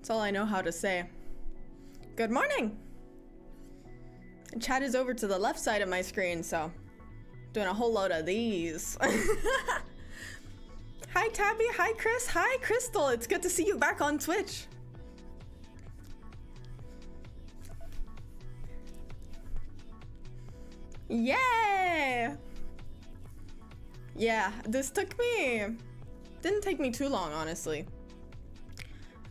That's all I know how to say. Good morning! And chat is over to the left side of my screen, so doing a whole load of these. Hi Tabby, hi Chris, hi Crystal. It's good to see you back on Twitch. Yay! Yeah, this didn't take me too long, honestly.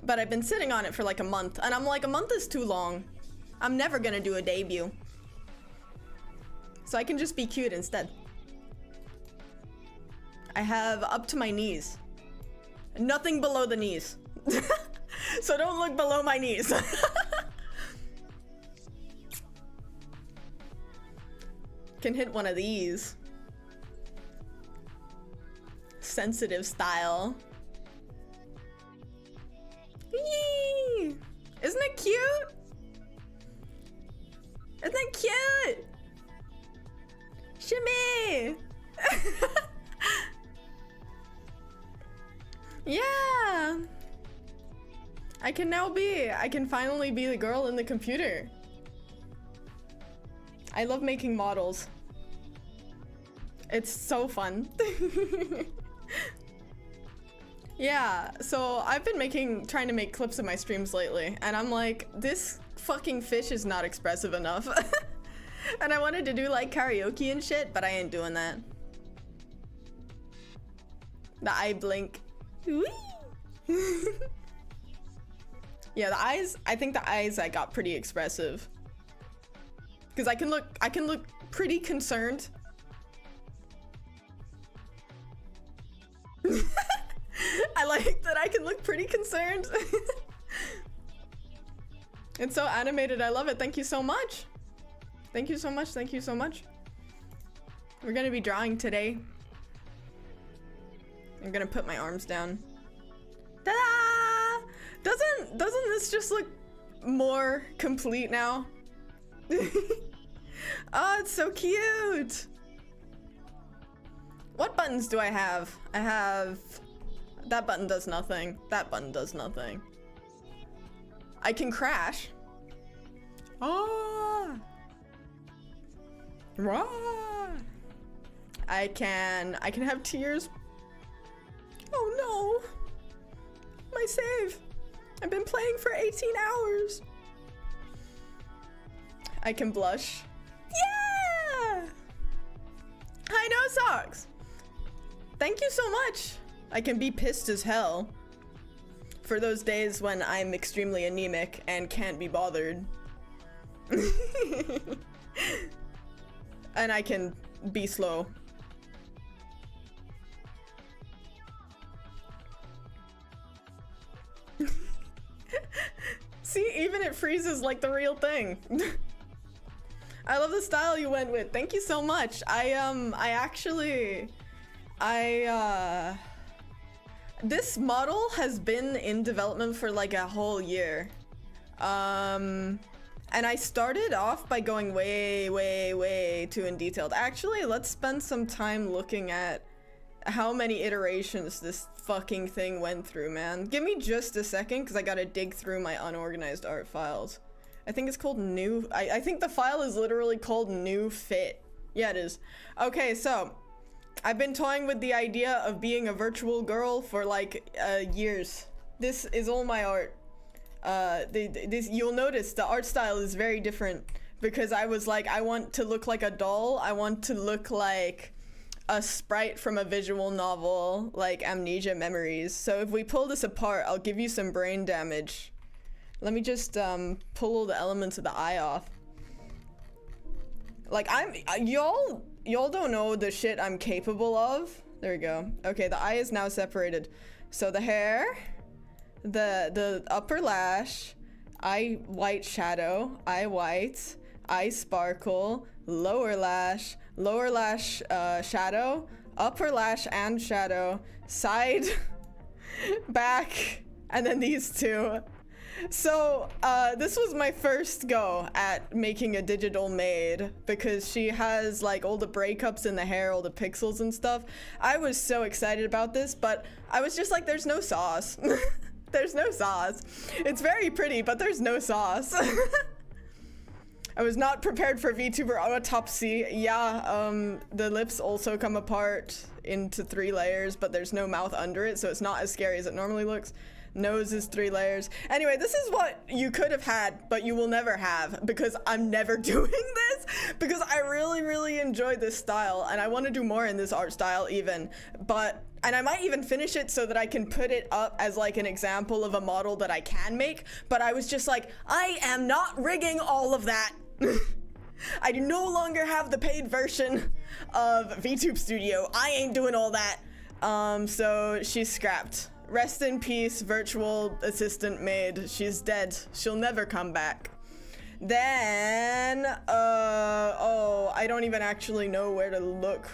But I've been sitting on it for like a month, and I'm like, a month is too long. I'm never gonna do a debut. So I can just be cute instead. I have up to my knees. Nothing below the knees. So don't look below my knees. Can hit one of these. Sensitive style. Yee! Isn't it cute? Isn't it cute? Shimmy! Yeah! I can finally be the girl in the computer. I love making models. It's so fun. Yeah, so I've been trying to make clips of my streams lately, and I'm like, this fucking fish is not expressive enough. And I wanted to do like karaoke and shit, but I ain't doing that. The eye blink. Yeah, the eyes, I think the eyes I got pretty expressive. Because I can look pretty concerned. I like that I can look pretty concerned. It's so animated, I love it. Thank you so much. Thank you so much, thank you so much. We're gonna be drawing today. I'm gonna put my arms down. Ta-da! Doesn't this just look more complete now? Oh, it's so cute! What buttons do I have? I have... That button does nothing. That button does nothing. I can crash. Oh! Rah! I can have tears. Oh no! My save! I've been playing for 18 hours! I can blush. Yeah! Hi, No Socks! Thank you so much! I can be pissed as hell for those days when I'm extremely anemic and can't be bothered. And I can be slow. See, even it freezes like the real thing. I love the style you went with. Thank you so much. This model has been in development for like a whole year. And I started off by going way too in detailed. Actually, let's spend some time looking at how many iterations this fucking thing went through, man. Give me just a second, because I gotta dig through my unorganized art files. I think it's called new. I think the file is literally called new fit. Yeah, it is. Okay, so I've been toying with the idea of being a virtual girl for like years. This is all my art. You'll notice the art style is very different because I was like, I want to look like a doll. I want to look like a sprite from a visual novel, like Amnesia Memories. So if we pull this apart, I'll give you some brain damage. Let me just pull all the elements of the eye off. Like y'all don't know the shit I'm capable of. There we go. Okay, the eye is now separated. So the hair, the upper lash, eye white shadow, eye white, eye sparkle, lower lash shadow, upper lash and shadow, side, back, and then these two. So this was my first go at making a digital maid because she has like all the breakups in the hair, all the pixels and stuff. I was so excited about this, but I was just like, there's no sauce. There's no sauce. It's very pretty, but there's no sauce. I was not prepared for VTuber autopsy. Yeah, the lips also come apart into 3 layers, but there's no mouth under it, so it's not as scary as it normally looks. Nose is 3 layers. Anyway, this is what you could have had, but you will never have, because I'm never doing this, because I really, really enjoy this style, and I want to do more in this art style even, and I might even finish it so that I can put it up as like an example of a model that I can make, but I was just like, I am not rigging all of that. I no longer have the paid version of VTube Studio. I ain't doing all that. So she's scrapped. Rest in peace, virtual assistant maid. She's dead. She'll never come back. Then, oh, I don't even actually know where to look.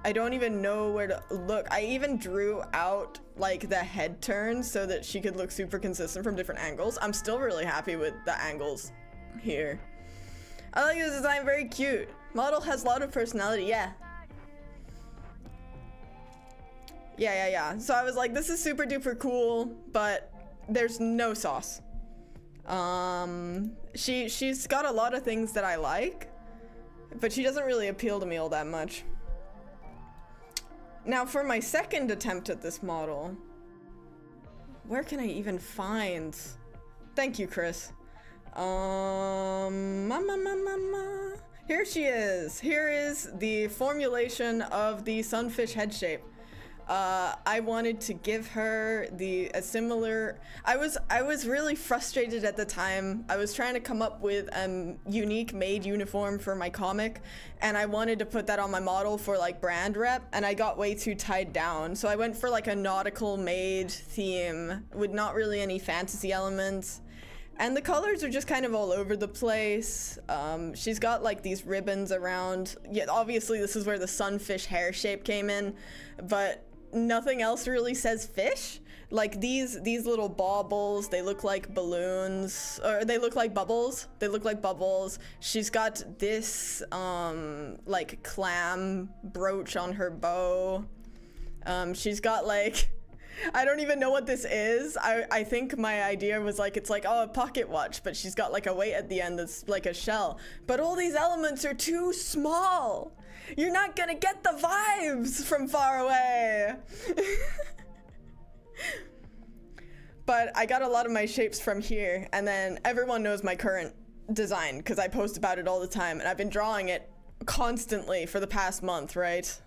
I don't even know where to look. I even drew out like the head turn so that she could look super consistent from different angles. I'm still really happy with the angles here. I like this design, very cute. Model has a lot of personality, yeah. Yeah. So I was like, this is super duper cool, but there's no sauce. She's got a lot of things that I like, but she doesn't really appeal to me all that much. Now for my second attempt at this model, where can I even find? Thank you, Chris. Here she is. Here is the formulation of the sunfish head shape. I wanted to give her a similar. I was really frustrated at the time. I was trying to come up with a unique made uniform for my comic, and I wanted to put that on my model for like brand rep, and I got way too tied down. So I went for like a nautical made theme with not really any fantasy elements. And the colors are just kind of all over the place. She's got like these ribbons around. Yeah, obviously this is where the sunfish hair shape came in, but nothing else really says fish. Like these little baubles, they look like balloons, or they look like bubbles. They look like bubbles. She's got this like clam brooch on her bow. She's got like, I don't even know what this is. I think my idea was like, it's like, oh, a pocket watch, but she's got like a weight at the end that's like a shell. But all these elements are too small. You're not gonna get the vibes from far away. But I got a lot of my shapes from here, and then everyone knows my current design because I post about it all the time, and I've been drawing it constantly for the past month, right?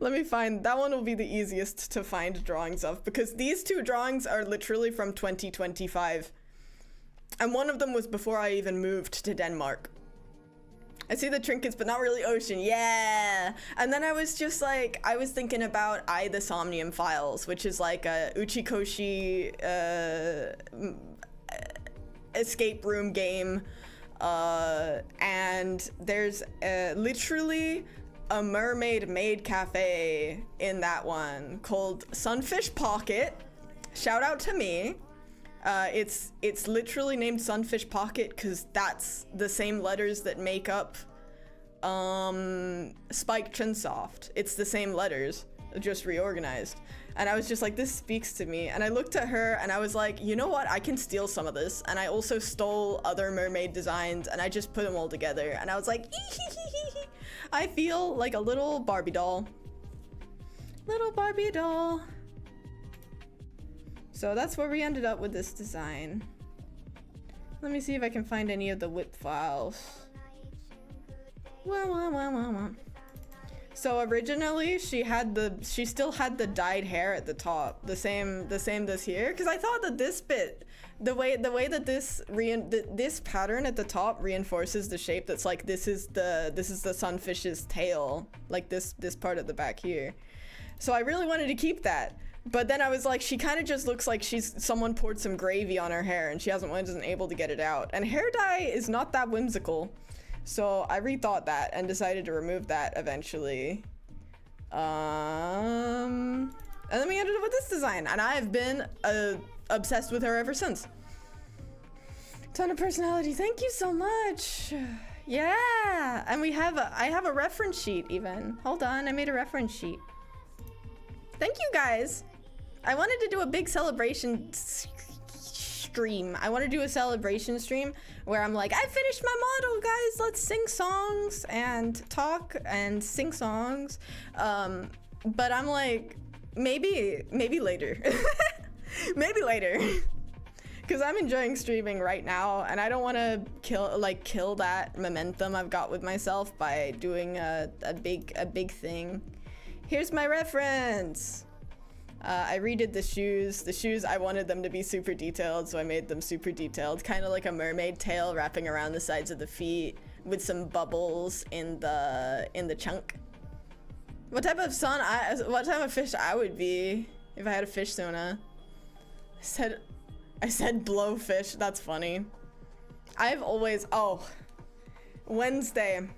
Let me find, that one will be the easiest to find drawings of, because these 2 drawings are literally from 2025. And one of them was before I even moved to Denmark. I see the trinkets, but not really ocean, yeah! And then I was just like, I was thinking about the Somnium Files, which is like a Uchikoshi escape room game. And there's literally a mermaid made cafe in that one called Sunfish Pocket. Shout out to me. It's literally named Sunfish Pocket because that's the same letters that make up Spike Chunsoft. It's the same letters, just reorganized. And I was just like, this speaks to me. And I looked at her and I was like, you know what? I can steal some of this. And I also stole other mermaid designs and I just put them all together. And I was like, I feel like a little Barbie doll. Little Barbie doll. So that's where we ended up with this design. Let me see if I can find any of the whip files. So originally she still had the dyed hair at the top, the same this here, because I thought that this bit, the way that this pattern at the top reinforces the shape. That's like, this is the sunfish's tail, like this part at the back here. So I really wanted to keep that. But then I was like, she kind of just looks like someone poured some gravy on her hair and she wasn't able to get it out. And hair dye is not that whimsical. So I rethought that and decided to remove that eventually. And then we ended up with this design, and I've been obsessed with her ever since. Ton of personality, thank you so much. Yeah, and I have a reference sheet even. Hold on, I made a reference sheet. Thank you guys. I wanted to do a big celebration stream. I want to do a celebration stream where I'm like, I finished my model, guys. Let's sing songs and talk and sing songs. But I'm like, maybe later. Maybe later. Because I'm enjoying streaming right now, and I don't want to kill that momentum I've got with myself by doing a big thing. Here's my reference. I redid the shoes. The shoes, I wanted them to be super detailed, so I made them super detailed, kind of like a mermaid tail wrapping around the sides of the feet with some bubbles in the chunk. What type of fish I would be if I had a fish sona? I said blowfish. That's funny. I've always Wednesday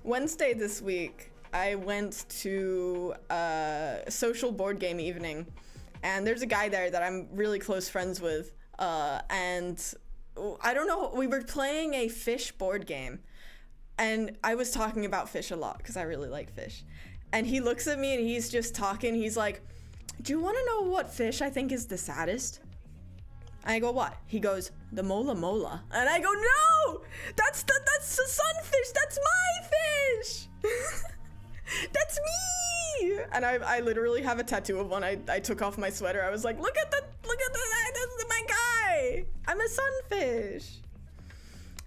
this week I went to a social board game evening, and there's a guy there that I'm really close friends with, and I don't know, we were playing a fish board game, and I was talking about fish a lot because I really like fish, and he looks at me and he's just talking. He's like, do you want to know what fish I think is the saddest? I go, what? He goes, the mola mola. And I go, no! That's the sunfish! That's my fish! That's me! And I literally have a tattoo of one. I took off my sweater. I was like, look at that's my guy! I'm a sunfish!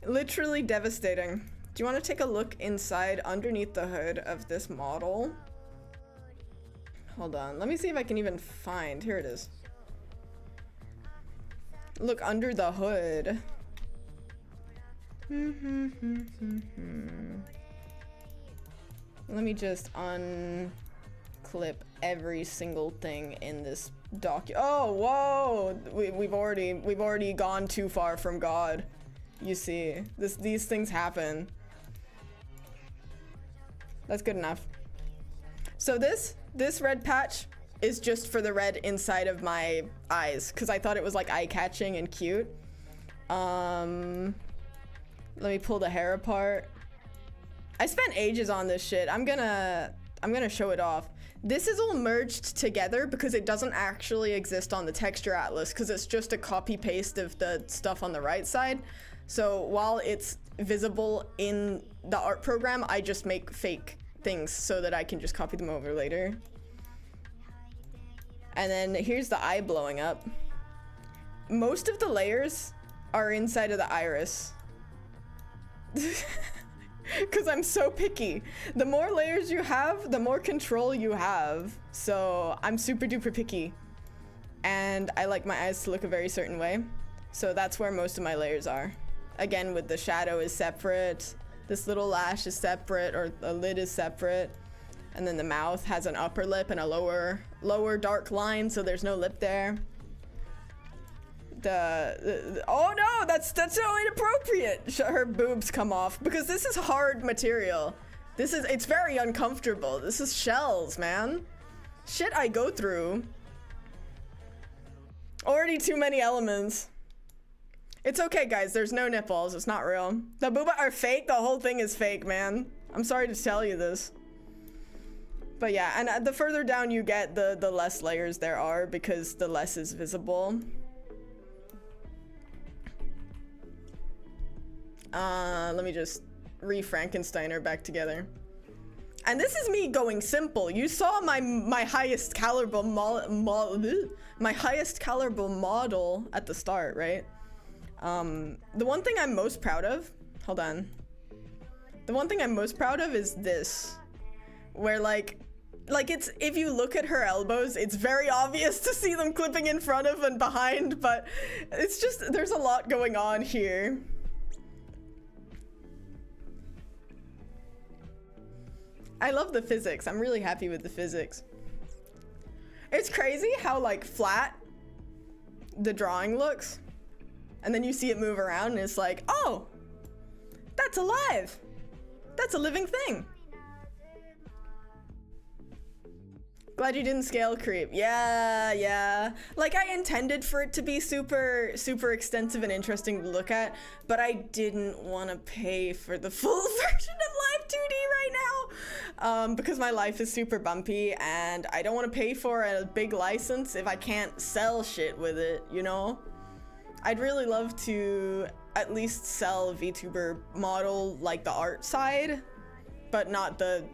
Literally devastating. Do you want to take a look inside underneath the hood of this model? Hold on, let me see if I can even find, here it is. Look under the hood. Let me just unclip every single thing in this oh, whoa! We've already gone too far from God. You see, these things happen. That's good enough. So this red patch is just for the red inside of my eyes, because I thought it was like eye-catching and cute. Let me pull the hair apart. I spent ages on this shit. I'm gonna show it off. This is all merged together because it doesn't actually exist on the texture atlas, because it's just a copy paste of the stuff on the right side. So while it's visible in the art program, I just make fake things so that I can just copy them over later. And then here's the eye blowing up. Most of the layers are inside of the iris. Because I'm so picky. The more layers you have, the more control you have. So I'm super duper picky. And I like my eyes to look a very certain way. So that's where most of my layers are. Again, with the shadow is separate. This little lash is separate, or the lid is separate. And then the mouth has an upper lip and a lower dark line, so there's no lip there. Oh no, that's so inappropriate. Her boobs come off because this is hard material. It's very uncomfortable. This is shells, man. Shit I go through. Already too many elements. It's okay, guys. There's no nipples. It's not real. The booba are fake. The whole thing is fake, man. I'm sorry to tell you this. But yeah, and the further down you get, the less layers there are, because the less is visible. Let me just re-Frankenstein her back together. And this is me going simple. You saw my highest caliber model at the start, right? The one thing I'm most proud of, hold on. The one thing I'm most proud of is this, where like it's, if you look at her elbows, it's very obvious to see them clipping in front of and behind, but it's just, there's a lot going on here. I love the physics. I'm really happy with the physics. It's crazy how like flat the drawing looks, and then you see it move around and it's like, oh, that's alive. That's a living thing. Glad you didn't scale creep. Yeah. Like, I intended for it to be super extensive and interesting to look at, but I didn't want to pay for the full version of Live 2D right because my life is super bumpy and I don't want to pay for a big license if I can't sell shit with it, you know? I'd really love to at least sell VTuber model, like the art side, but not the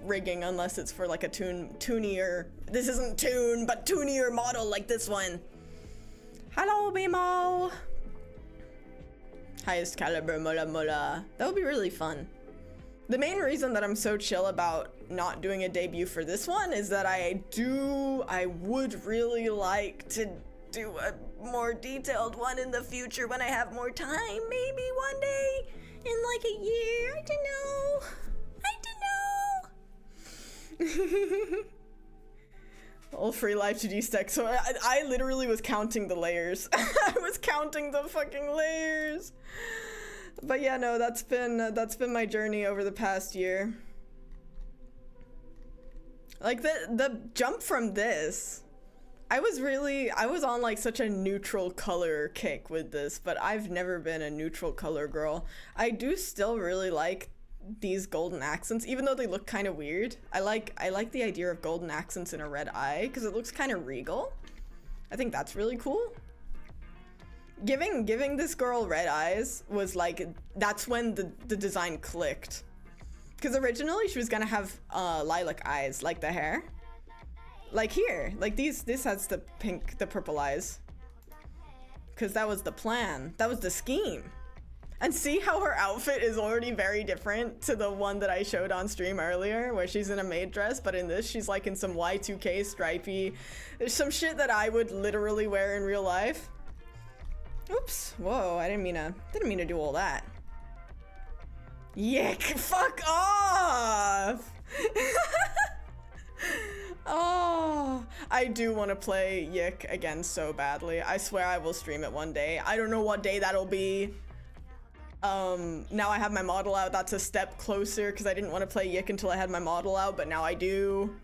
rigging unless it's for like a toonier. This isn't toon, but toonier model like this one. Hello, Bimo. Highest caliber, mola mola. That would be really fun. The main reason that I'm so chill about not doing a debut for this one is that I would really like to do a more detailed one in the future when I have more time, maybe one day in like a year. I don't know. All free live 2D stack. So I literally was counting the layers. I was counting the fucking layers. But yeah, no, that's been my journey over the past year. Like the jump from this, I was on like such a neutral color kick with this, but I've never been a neutral color girl. I do still really like these golden accents, even though they look kind of weird. I like the idea of golden accents in a red eye because it looks kind of regal. I think that's really cool. Giving this girl red eyes was like, that's when the design clicked. Because originally she was gonna have lilac eyes, like the hair. Like here, like this has the purple eyes. Because that was the plan, that was the scheme. And see how her outfit is already very different to the one that I showed on stream earlier, where she's in a maid dress, but in this she's like in some Y2K stripey. There's some shit that I would literally wear in real life. Oops, whoa, I didn't mean to do all that. Yick, fuck off! Oh, I do want to play Yick again so badly. I swear I will stream it one day. I don't know what day that'll be. Now I have my model out, that's a step closer because I didn't want to play Yick until I had my model out, but now I do.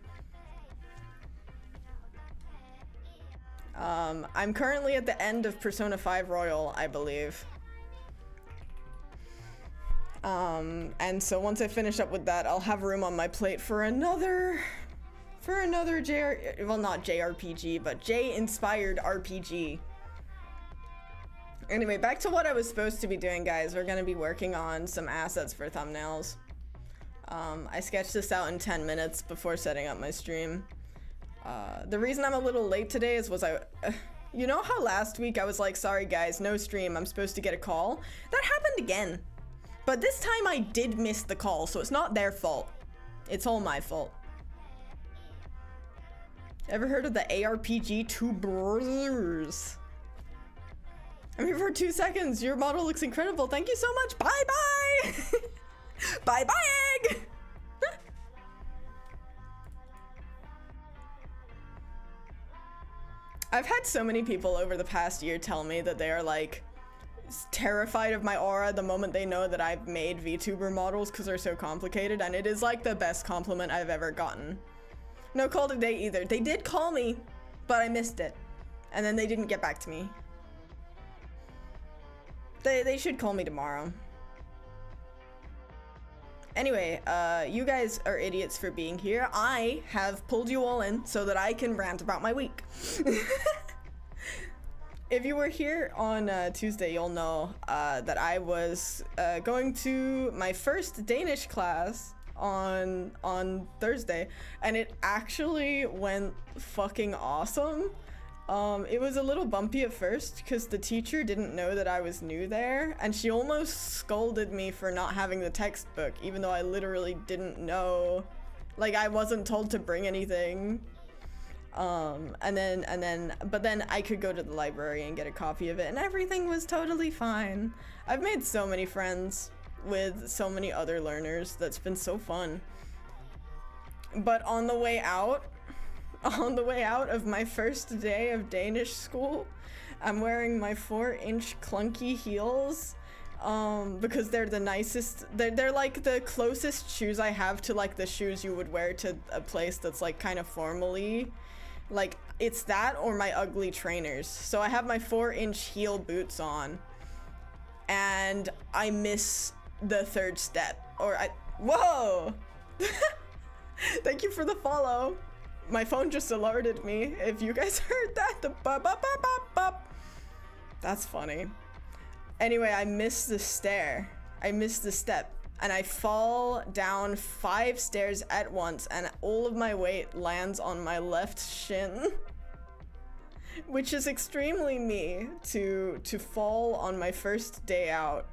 I'm currently at the end of Persona 5 Royal, I believe. And so once I finish up with that, I'll have room on my plate for another well, not JRPG, but J-inspired RPG. Anyway, back to what I was supposed to be doing, guys. We're gonna be working on some assets for thumbnails. I sketched this out in 10 minutes before setting up my stream. The reason I'm a little late today is you know how last week I was like, sorry guys, no stream, I'm supposed to get a call? That happened again. But this time I did miss the call, so it's not their fault. It's all my fault. Ever heard of the ARPG Two Brothers? I'm here for 2 seconds. Your model looks incredible. Thank you so much. Bye bye. Bye bye, egg. I've had so many people over the past year tell me that they are like terrified of my aura the moment they know that I've made VTuber models because they're so complicated, and it is like the best compliment I've ever gotten. No call today either. They did call me, but I missed it. And then they didn't get back to me. They should call me tomorrow. Anyway, you guys are idiots for being here. I have pulled you all in so that I can rant about my week. If you were here on Tuesday, you'll know that I was going to my first Danish class on Thursday, and it actually went fucking awesome. It was a little bumpy at first because the teacher didn't know that I was new there, and she almost scolded me for not having the textbook, even though I literally didn't know. Like, I wasn't told to bring anything. But then I could go to the library and get a copy of it, and everything was totally fine. I've made so many friends with so many other learners. That's been so fun. But on the way out of my first day of Danish school, I'm wearing my 4-inch clunky heels because they're the nicest. They're like the closest shoes I have to like the shoes you would wear to a place that's like kind of formally. Like, it's that or my ugly trainers. So I have my 4-inch heel boots on, and I miss the third step. Whoa! for the follow. My phone just alerted me. If you guys heard that, the bop bop bop bop bop. That's funny. Anyway, I missed the stair. I missed the step. And I fall down 5 stairs at once, and all of my weight lands on my left shin. Which is extremely me to fall on my first day out.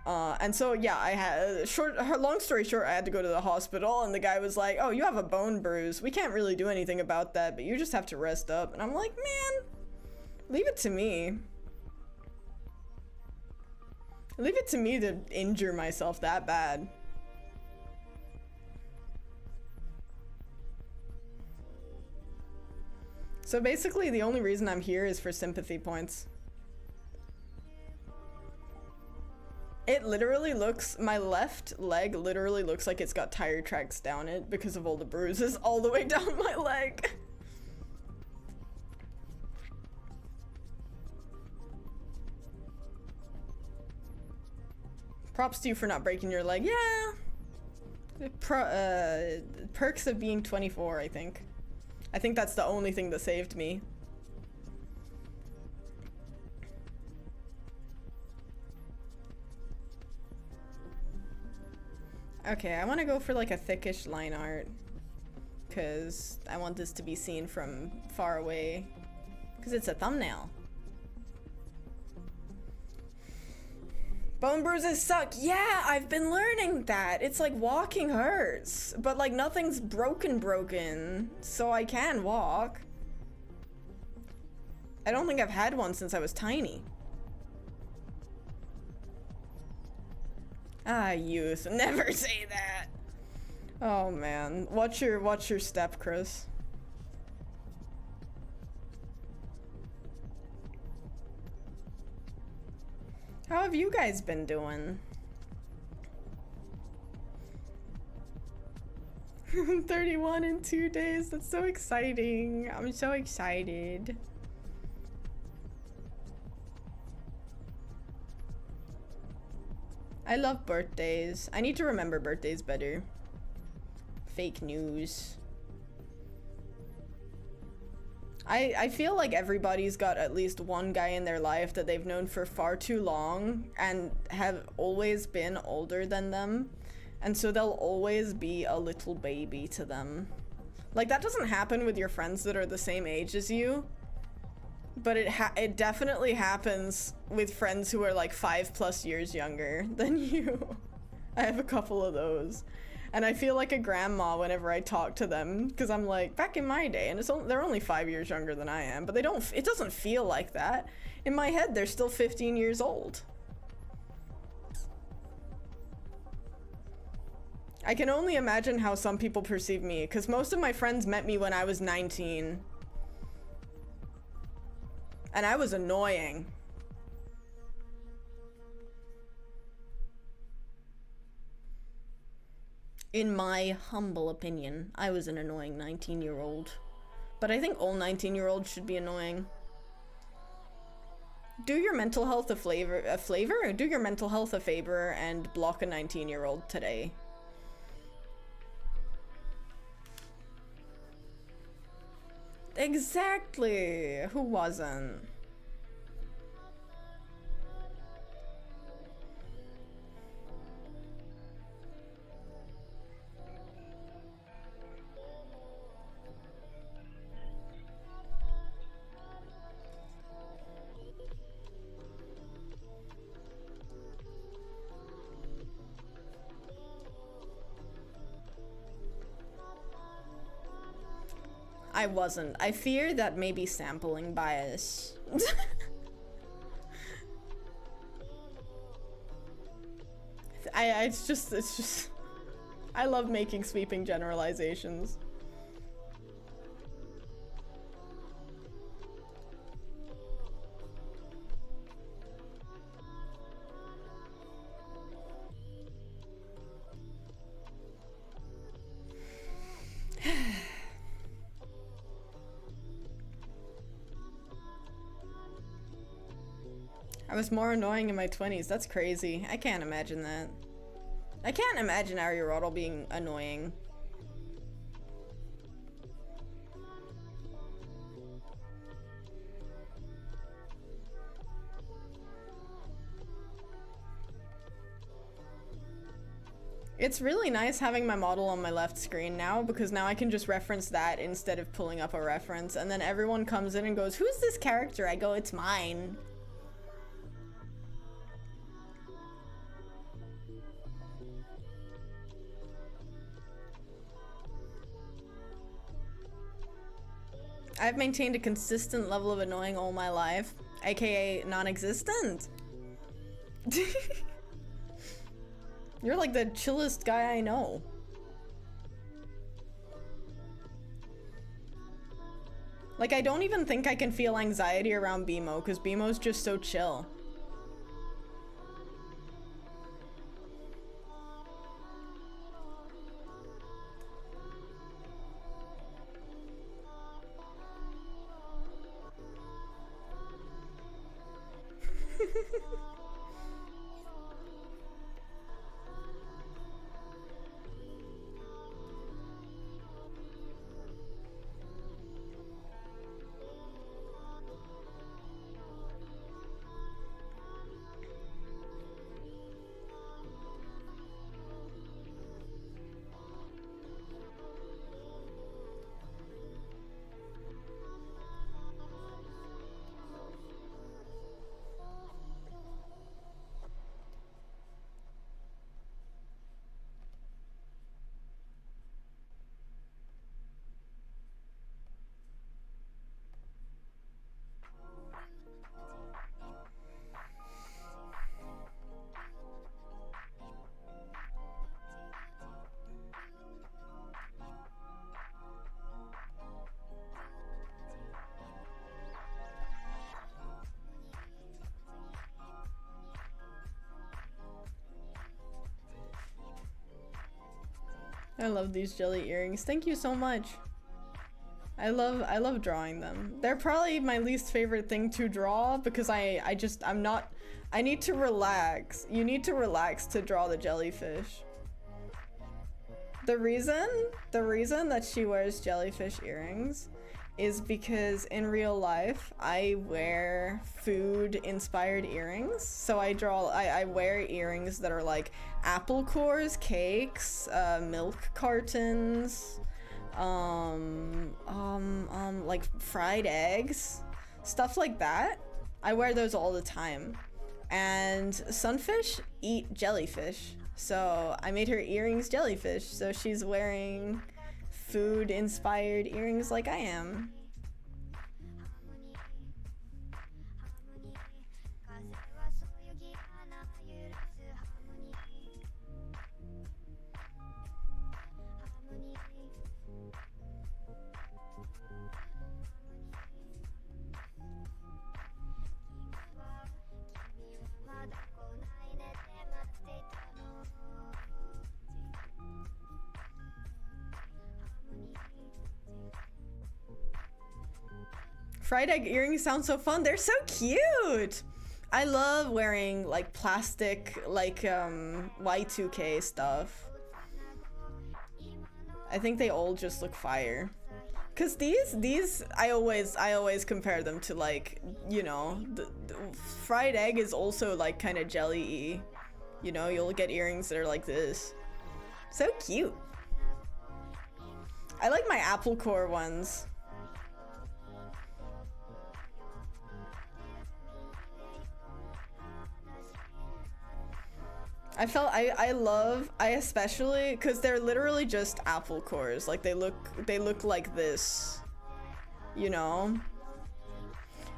And so yeah, I had long story short, I had to go to the hospital, and the guy was like, "Oh, you have a bone bruise. We can't really do anything about that, but you just have to rest up." And I'm like, man, leave it to me. Leave it to me to injure myself that bad. So basically, the only reason I'm here is for sympathy points. It literally looks, my left leg literally looks like it's got tire tracks down it because of all the bruises all the way down my leg. Props to you for not breaking your leg. Yeah. Perks of being 24, I think. I think that's the only thing that saved me. Okay, I want to go for like a thickish line art, because I want this to be seen from far away, because it's a thumbnail. Bone bruises suck. Yeah, I've been learning that. It's like walking hurts, but like nothing's broken, so I can walk. I don't think I've had one since I was tiny. Ah, youth. Never say that. Oh man. Watch your step, Chris. How have you guys been doing? 31 in 2 days. That's so exciting. I'm so excited. I love birthdays. I need to remember birthdays better. Fake news. I feel like everybody's got at least one guy in their life that they've known for far too long and have always been older than them. And so they'll always be a little baby to them. Like, that doesn't happen with your friends that are the same age as you. But it definitely happens with friends who are like 5+ years younger than you. I have a couple of those. And I feel like a grandma whenever I talk to them, because I'm like, back in my day, and they're only 5 years younger than I am, but it doesn't feel like that. In my head, they're still 15 years old. I can only imagine how some people perceive me, because most of my friends met me when I was 19. And I was annoying. In my humble opinion, I was an annoying 19-year-old. But I think all 19-year-olds should be annoying. Do your mental health a flavor? Or do your mental health a favor and block a 19-year-old today. Exactly! Who wasn't? I wasn't. I fear that may be sampling bias. It's just, I love making sweeping generalizations. I was more annoying in my 20s. That's crazy. I can't imagine that. I can't imagine Aristotle being annoying. It's really nice having my model on my left screen now, because now I can just reference that instead of pulling up a reference, and then everyone comes in and goes, "Who's this character?" I go, "It's mine." I've maintained a consistent level of annoying all my life, aka non-existent. You're like the chillest guy I know. Like, I don't even think I can feel anxiety around BMO, because BMO's just so chill. I love these jelly earrings. Thank you so much. I love drawing them. They're probably my least favorite thing to draw, because I'm not, I need to relax. You need to relax to draw the jellyfish. The reason that she wears jellyfish earrings is because in real life I wear food inspired earrings. So I wear earrings that are like apple cores, cakes, milk cartons, like fried eggs, stuff like that. I wear those all the time. And sunfish eat jellyfish. So I made her earrings jellyfish, so she's wearing food inspired earrings like I am. Fried egg earrings sound so fun. They're so cute. I love wearing like plastic, like Y2K stuff. I think they all just look fire. Cause these I always compare them to, like, you know, the fried egg is also like kind of jelly-y. You know, you'll get earrings that are like this. So cute. I like my apple core ones. I especially, because they're literally just apple cores. Like they look like this, you know?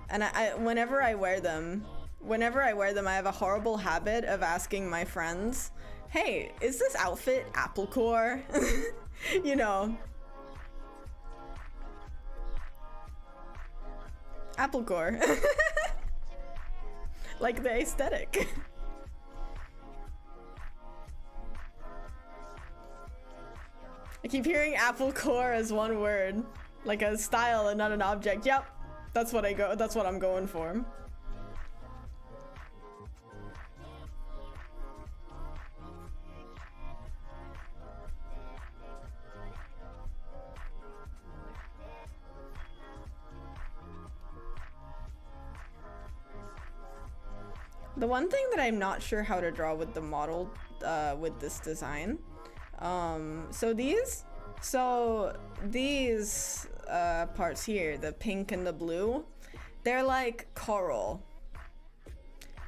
And whenever I wear them, I have a horrible habit of asking my friends, "Hey, is this outfit apple core?" You know? Apple core. Like the aesthetic. I keep hearing apple core as one word, like a style and not an object. Yep, that's what I'm going for. The one thing that I'm not sure how to draw with the model, with this design, So these parts here, the pink and the blue, they're like coral.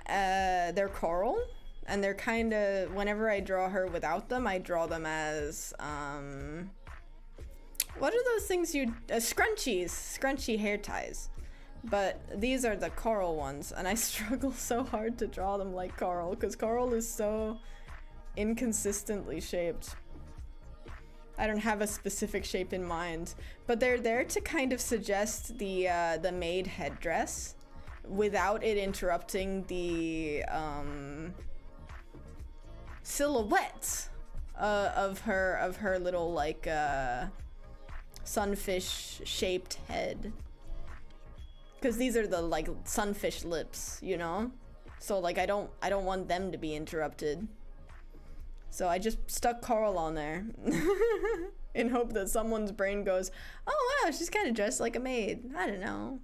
They're coral, and they're kind of, whenever I draw her without them, I draw them as, what are those things you, scrunchies, scrunchy hair ties. But these are the coral ones, and I struggle so hard to draw them like coral, because coral is so inconsistently shaped. I don't have a specific shape in mind, but they're there to kind of suggest the maid headdress without it interrupting the silhouette of her little like sunfish shaped head. Because these are the like sunfish lips, you know? So like I don't want them to be interrupted. So I just stuck coral on there in hope that someone's brain goes, oh wow, she's kind of dressed like a maid. I don't know.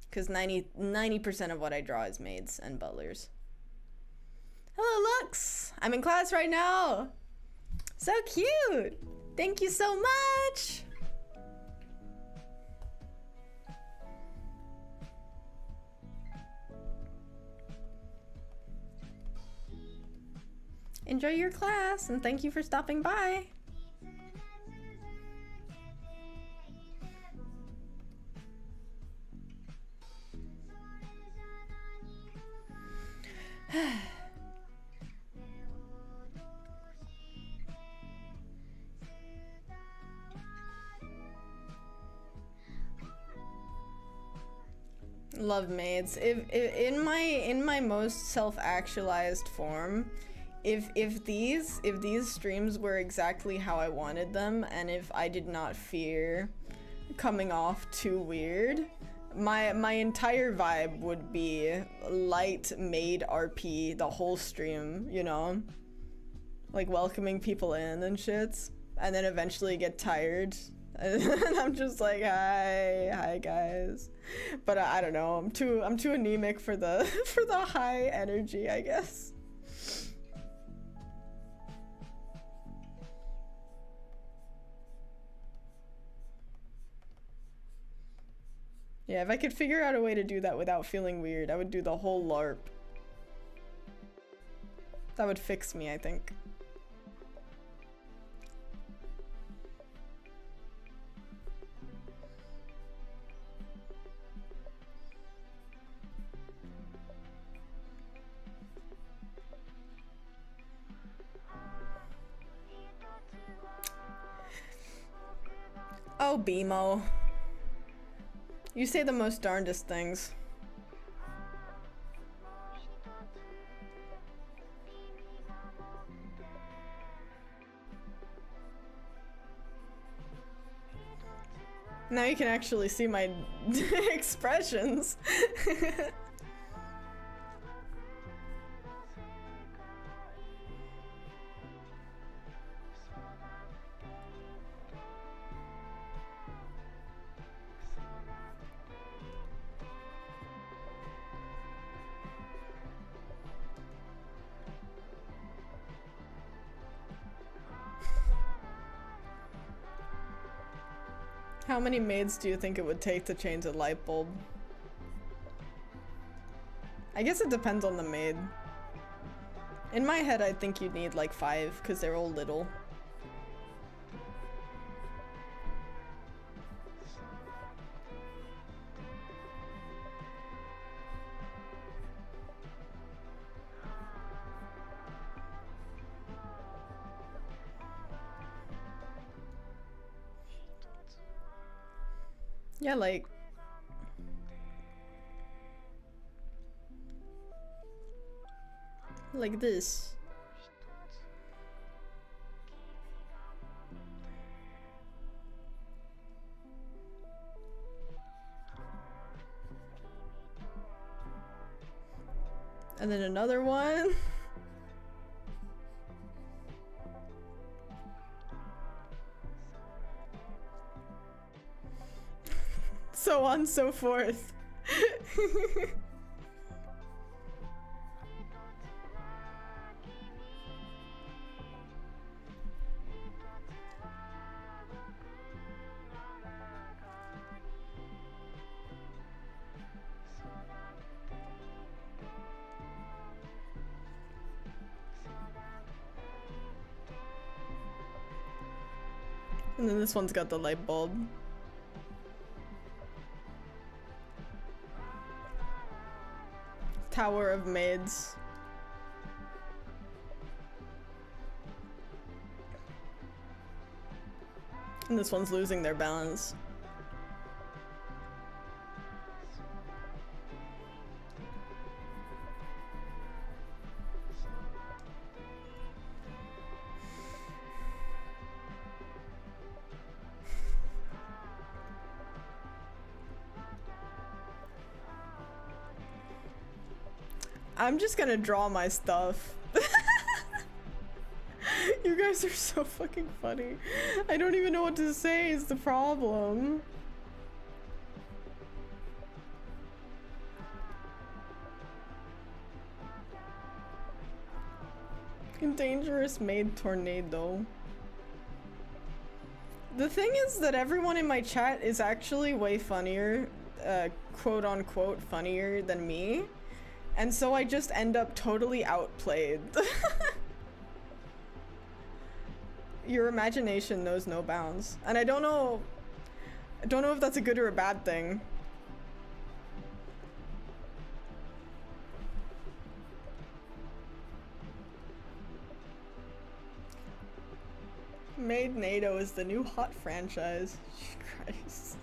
Because 90% of what I draw is maids and butlers. Hello, Lux! I'm in class right now! So cute! Thank you so much! Enjoy your class, and thank you for stopping by. Love maids. If in my most self-actualized form, if these streams were exactly how I wanted them, and if I did not fear coming off too weird, my entire vibe would be light maid RP the whole stream, you know? Like welcoming people in and shit, and then eventually get tired. And I'm just like, hi guys. But I don't know, I'm too anemic for the for the high energy, I guess. Yeah, if I could figure out a way to do that without feeling weird, I would do the whole LARP. That would fix me, I think. Oh, BMO. You say the most darndest things. Now you can actually see my expressions. How many maids do you think it would take to change a light bulb? I guess it depends on the maid. In my head, I think you'd need like 5, because they're all little. Yeah, like this. And then another one. So on, so forth. And then this one's got the light bulb. Tower of Maids. And this one's losing their balance. I'm just gonna draw my stuff. You guys are so fucking funny. I don't even know what to say is the problem. Dangerous maid tornado. The thing is that everyone in my chat is actually way funnier, quote unquote funnier than me. And so I just end up totally outplayed. Your imagination knows no bounds. And I don't know if that's a good or a bad thing. Maid NATO is the new hot franchise. Christ.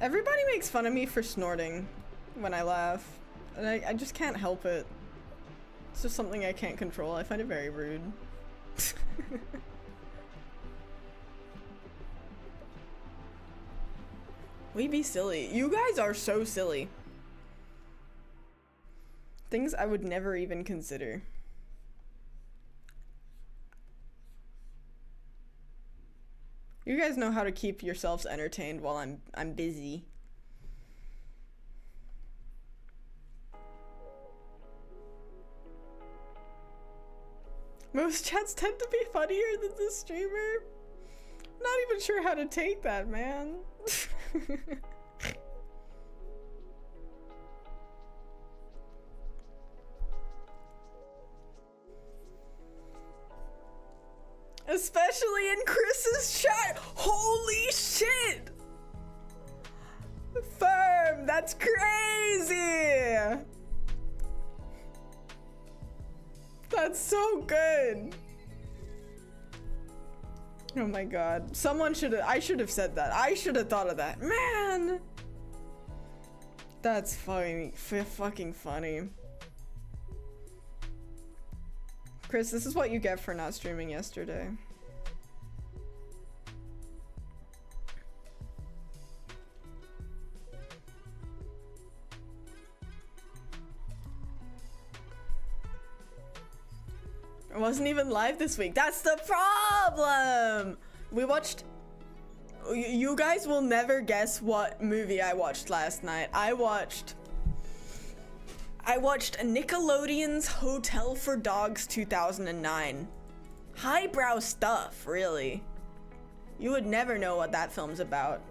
Everybody makes fun of me for snorting when I laugh, and I just can't help it. It's just something I can't control. I find it very rude. We be silly. You guys are so silly. Things I would never even consider. You guys know how to keep yourselves entertained while I'm busy. Most chats tend to be funnier than the streamer. Not even sure how to take that, man. Especially in Chris's chat. Holy shit! Firm, that's crazy! That's so good. Oh my god. I should have said that. I should have thought of that. Man! That's funny. Fucking funny. Chris, this is what you get for not streaming yesterday. I wasn't even live this week. That's the problem! We watched... You guys will never guess what movie I watched last night. I watched Nickelodeon's Hotel for Dogs 2009. Highbrow stuff, really. You would never know what that film's about.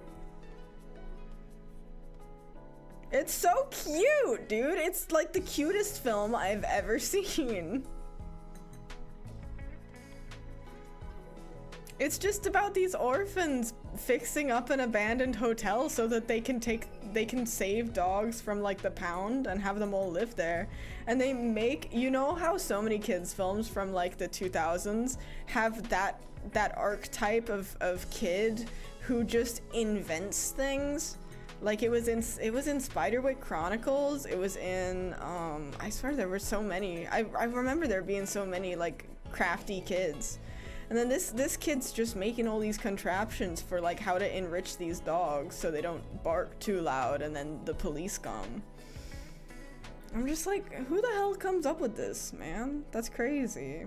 It's so cute, dude. It's like the cutest film I've ever seen. It's just about these orphans fixing up an abandoned hotel so that they can save dogs from like the pound and have them all live there. And they make, you know how so many kids films from like the 2000s have that archetype of kid who just invents things? Like it was in Spiderwick Chronicles, it was in I swear there were so many. I remember there being so many like crafty kids. And then this kid's just making all these contraptions for like how to enrich these dogs so they don't bark too loud and then the police come. I'm just like, who the hell comes up with this, man? That's crazy.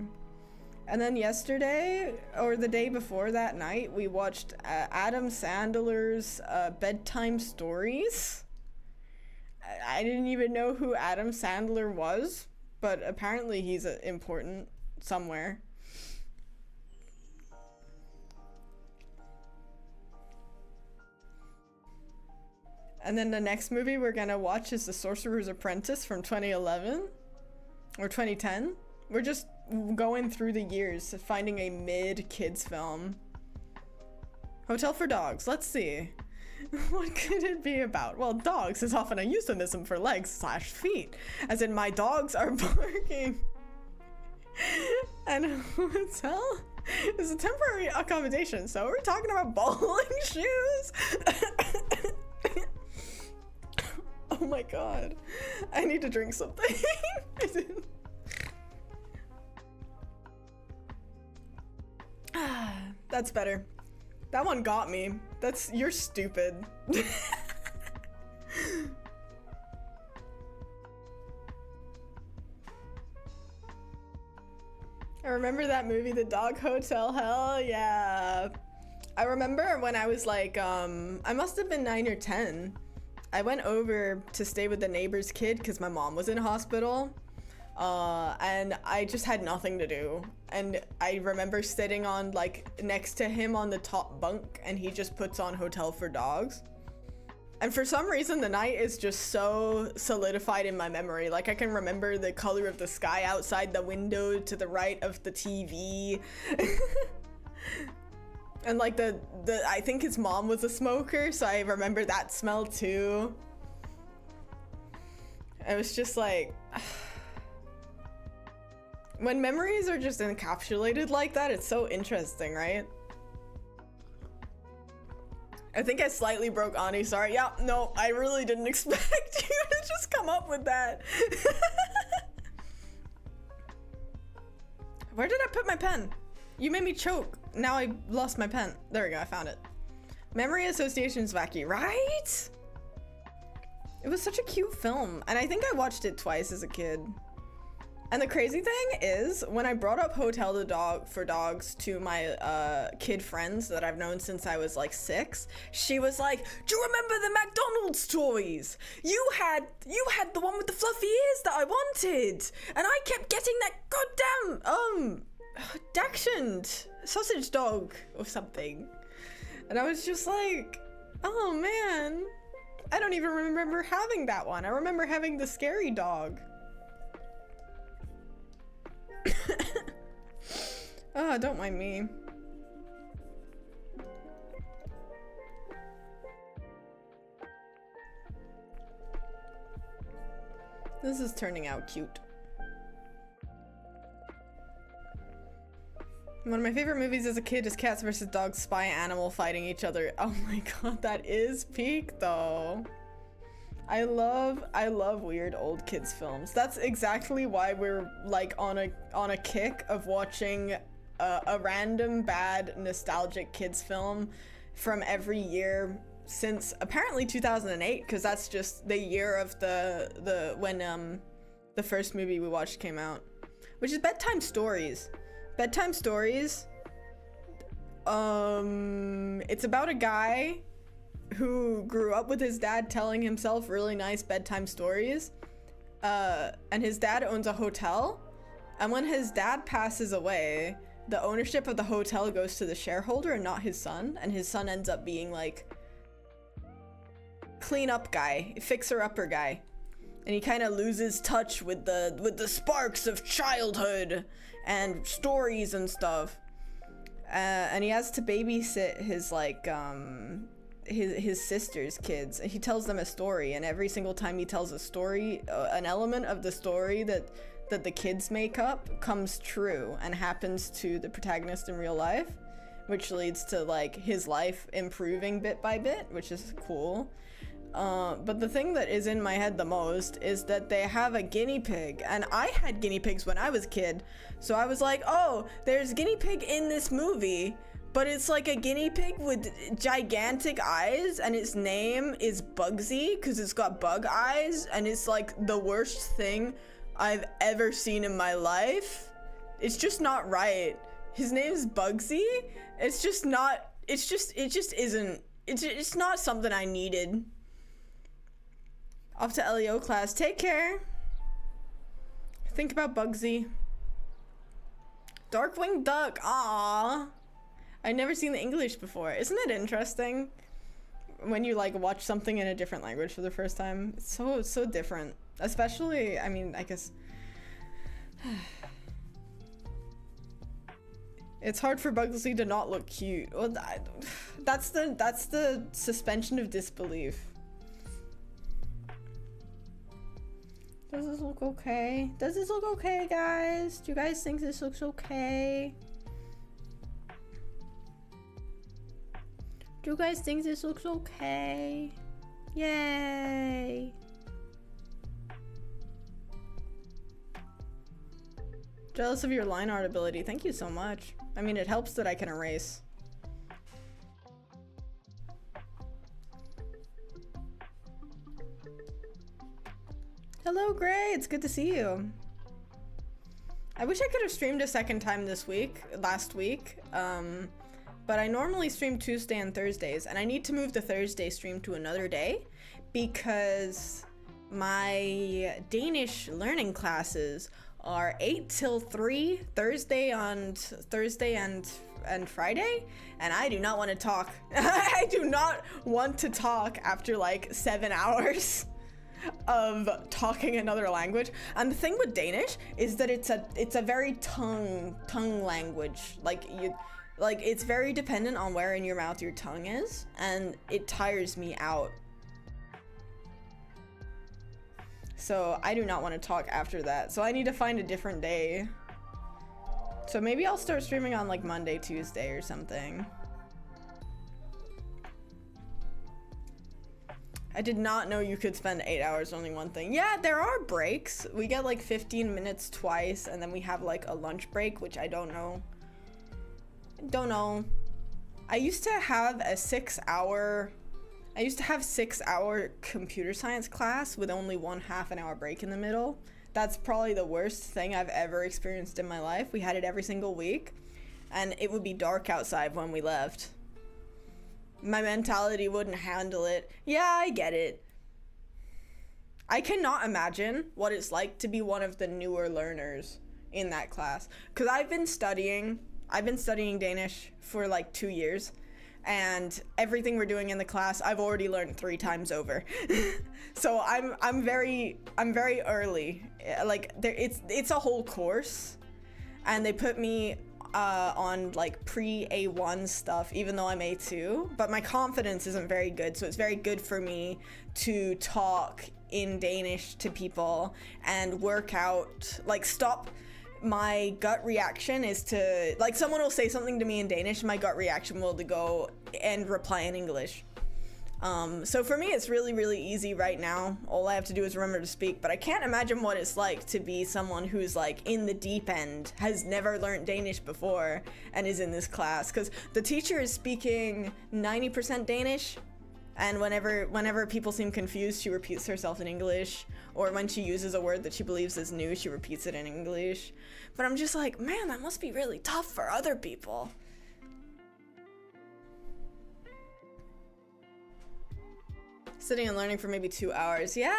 And then yesterday, or the day before that night, we watched Adam Sandler's Bedtime Stories. I didn't even know who Adam Sandler was, but apparently he's important somewhere. And then the next movie we're gonna watch is The Sorcerer's Apprentice from 2011 or 2010. We're just going through the years, finding a mid-kids film. Hotel for Dogs, let's see. What could it be about? Well, dogs is often a euphemism for legs/feet, as in my dogs are barking. And a hotel is a temporary accommodation, so we're talking about bowling shoes? Oh my god. I need to drink something. That's better. That one got me. You're stupid. I remember that movie, The Dog Hotel. Hell yeah. I remember when I was like, I must have been 9 or 10. I went over to stay with the neighbor's kid because my mom was in hospital. And I just had nothing to do. And I remember sitting on like next to him on the top bunk, and he just puts on Hotel for Dogs. And for some reason the night is just so solidified in my memory. Like I can remember the color of the sky outside the window to the right of the TV. And like I think his mom was a smoker, so I remember that smell too. It was just like, when memories are just encapsulated like that, it's so interesting, right? I think I slightly broke Ani, sorry. Yeah, no, I really didn't expect you to just come up with that. Where did I put my pen? You made me choke. Now I lost my pen. There we go, I found it. Memory association's wacky, right? It was such a cute film, and I think I watched it twice as a kid. And the crazy thing is, when I brought up Hotel for Dogs to my kid friends that I've known since I was like 6, she was like, "Do you remember the McDonald's toys? You had the one with the fluffy ears that I wanted, and I kept getting that goddamn Dachshund sausage dog or something." And I was just like, oh man, I don't even remember having that one. I remember having the scary dog. Oh, don't mind me. This is turning out cute. One of my favorite movies as a kid is Cats vs. Dogs, spy animal fighting each other. Oh my god, that is peak though. I love weird old kids films. That's exactly why we're like on a kick of watching a random bad nostalgic kids film from every year since apparently 2008, because that's just the year of when the first movie we watched came out, which is Bedtime Stories. Bedtime Stories, it's about a guy who grew up with his dad telling himself really nice bedtime stories, and his dad owns a hotel, and when his dad passes away, the ownership of the hotel goes to the shareholder and not his son, and his son ends up being like clean up guy, fixer upper guy, and he kind of loses touch with the sparks of childhood and stories and stuff, and he has to babysit his like his sister's kids, and he tells them a story, and every single time he tells a story, an element of the story that the kids make up comes true and happens to the protagonist in real life, which leads to like his life improving bit by bit, which is cool. But the thing that is in my head the most is that they have a guinea pig, and I had guinea pigs when I was a kid, so I was like, oh, there's guinea pig in this movie, but it's like a guinea pig with gigantic eyes, and its name is Bugsy because it's got bug eyes, and it's like the worst thing I've ever seen in my life. It's just not right. His name's Bugsy. It's just not, it just isn't, it's not something I needed. Off to LEO class. Take care. Think about Bugsy. Darkwing Duck. Aww. I'd never seen the English before. Isn't it interesting when you like watch something in a different language for the first time? It's so different. Especially, I mean, I guess it's hard for Bugsy to not look cute. Well, that's the suspension of disbelief. Does this look okay? Does this look okay, guys? Do you guys think this looks okay? Do you guys think this looks okay? Yay! Jealous of your line art ability. Thank you so much. I mean, it helps that I can erase. Hello, Gray. It's good to see you. I wish I could have streamed a second time last week. But I normally stream Tuesday and Thursdays, and I need to move the Thursday stream to another day because my Danish learning classes are 8 till 3 Thursday and Friday, and I do not want to talk. I do not want to talk after like 7 hours of talking another language. And the thing with Danish is that it's a very tongue language. Like it's very dependent on where in your mouth your tongue is, and it tires me out. So I do not want to talk after that. So I need to find a different day. So maybe I'll start streaming on like Monday, Tuesday or something. I did not know you could spend 8 hours only one thing. Yeah, there are breaks. We get like 15 minutes twice, and then we have like a lunch break, which I don't know. I used to have a 6 hour computer science class with only 1/2 an hour break in the middle. That's probably the worst thing I've ever experienced in my life. We had it every single week, and it would be dark outside when we left. My mentality wouldn't handle it. Yeah, I get it. I cannot imagine what it's like to be one of the newer learners in that class, because I've been studying Danish for like 2 years, and everything we're doing in the class I've already learned 3 times over. So I'm very early. Like it's a whole course, and they put me on like pre-A1 stuff, even though I'm A2, but my confidence isn't very good, so it's very good for me to talk in Danish to people and work out, like, stop. My gut reaction is to, like, someone will say something to me in Danish, my gut reaction will to go and reply in English. So for me, it's really, really easy right now. All I have to do is remember to speak, but I can't imagine what it's like to be someone who's like in the deep end, has never learned Danish before, and is in this class, because the teacher is speaking 90% Danish, and whenever people seem confused, she repeats herself in English, or when she uses a word that she believes is new, she repeats it in English. But I'm just like, man, that must be really tough for other people. Sitting and learning for maybe 2 hours. Yeah,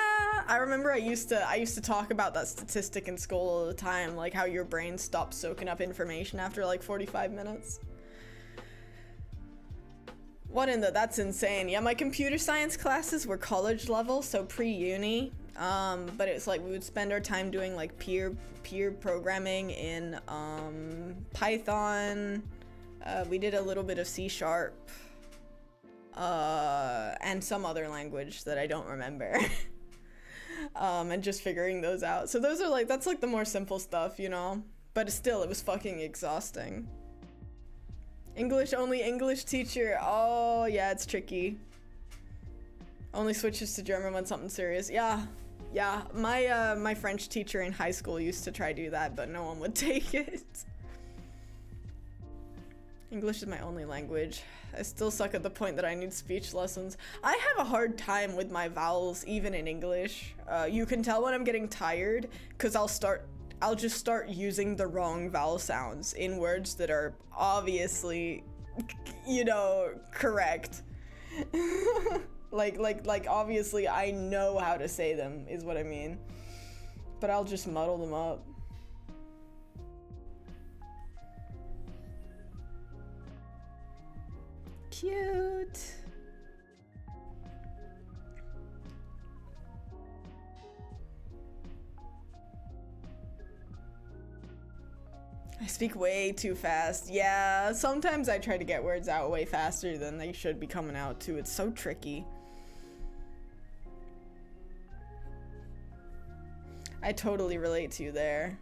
I remember I used to talk about that statistic in school all the time, like how your brain stops soaking up information after like 45 minutes. What in the, that's insane. Yeah, my computer science classes were college level, so pre-uni. But it's like we would spend our time doing like peer programming in Python. We did a little bit of C#. And some other language that I don't remember. And just figuring those out. So those are like, that's like the more simple stuff, you know? But still, it was fucking exhausting. English only English teacher. Oh, yeah, it's tricky. Only switches to German when something serious. Yeah. My French teacher in high school used to try to do that, but no one would take it. English is my only language. I still suck at the point that I need speech lessons. I have a hard time with my vowels, even in English. You can tell when I'm getting tired, because I'll start I'll just start using the wrong vowel sounds in words that are obviously, you know, correct. like obviously I know how to say them is what I mean, but I'll just muddle them up. Cute. I speak way too fast. Yeah, sometimes I try to get words out way faster than they should be coming out too. It's so tricky. I totally relate to you there.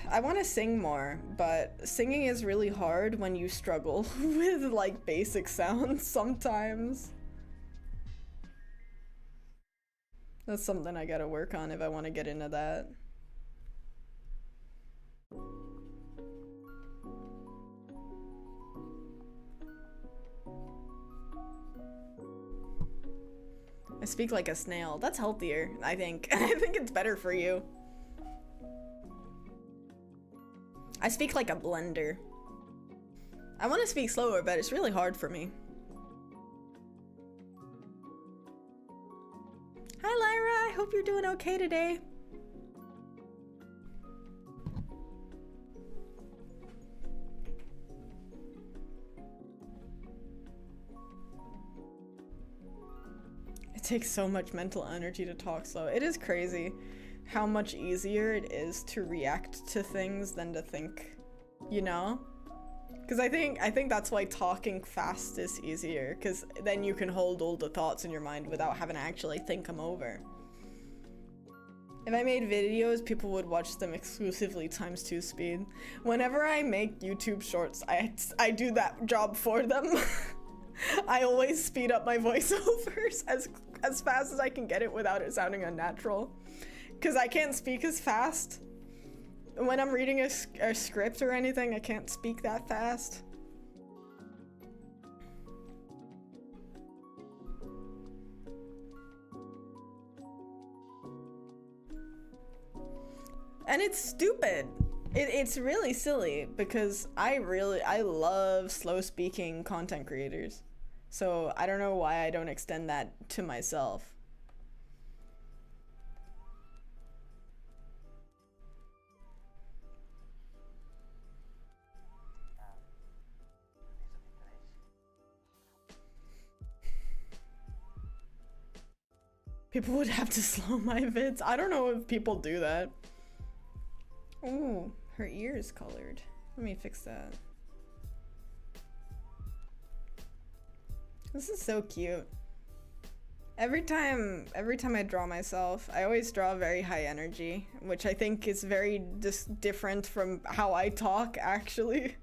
I want to sing more, but singing is really hard when you struggle with like basic sounds sometimes. That's something I gotta work on if I want to get into that. I speak like a snail. That's healthier, I think. I think it's better for you. I speak like a blender. I want to speak slower, but it's really hard for me. Hi Lyra, I hope you're doing okay today. It takes so much mental energy to talk slow. It is crazy how much easier it is to react to things than to think, you know? Because I think that's why talking fast is easier, because then you can hold all the thoughts in your mind without having to actually think them over. If I made videos, people would watch them exclusively ×2 speed. Whenever I make YouTube shorts, I do that job for them. I always speed up my voiceovers as fast as I can get it without it sounding unnatural. Because I can't speak as fast. When I'm reading a script or anything, I can't speak that fast. And it's stupid. It's really silly because I love slow speaking content creators. So I don't know why I don't extend that to myself. People would have to slow my vids. I don't know if people do that. Ooh, her ear is colored. Let me fix that. This is so cute. Every time I draw myself, I always draw very high energy, which I think is very different from how I talk, actually.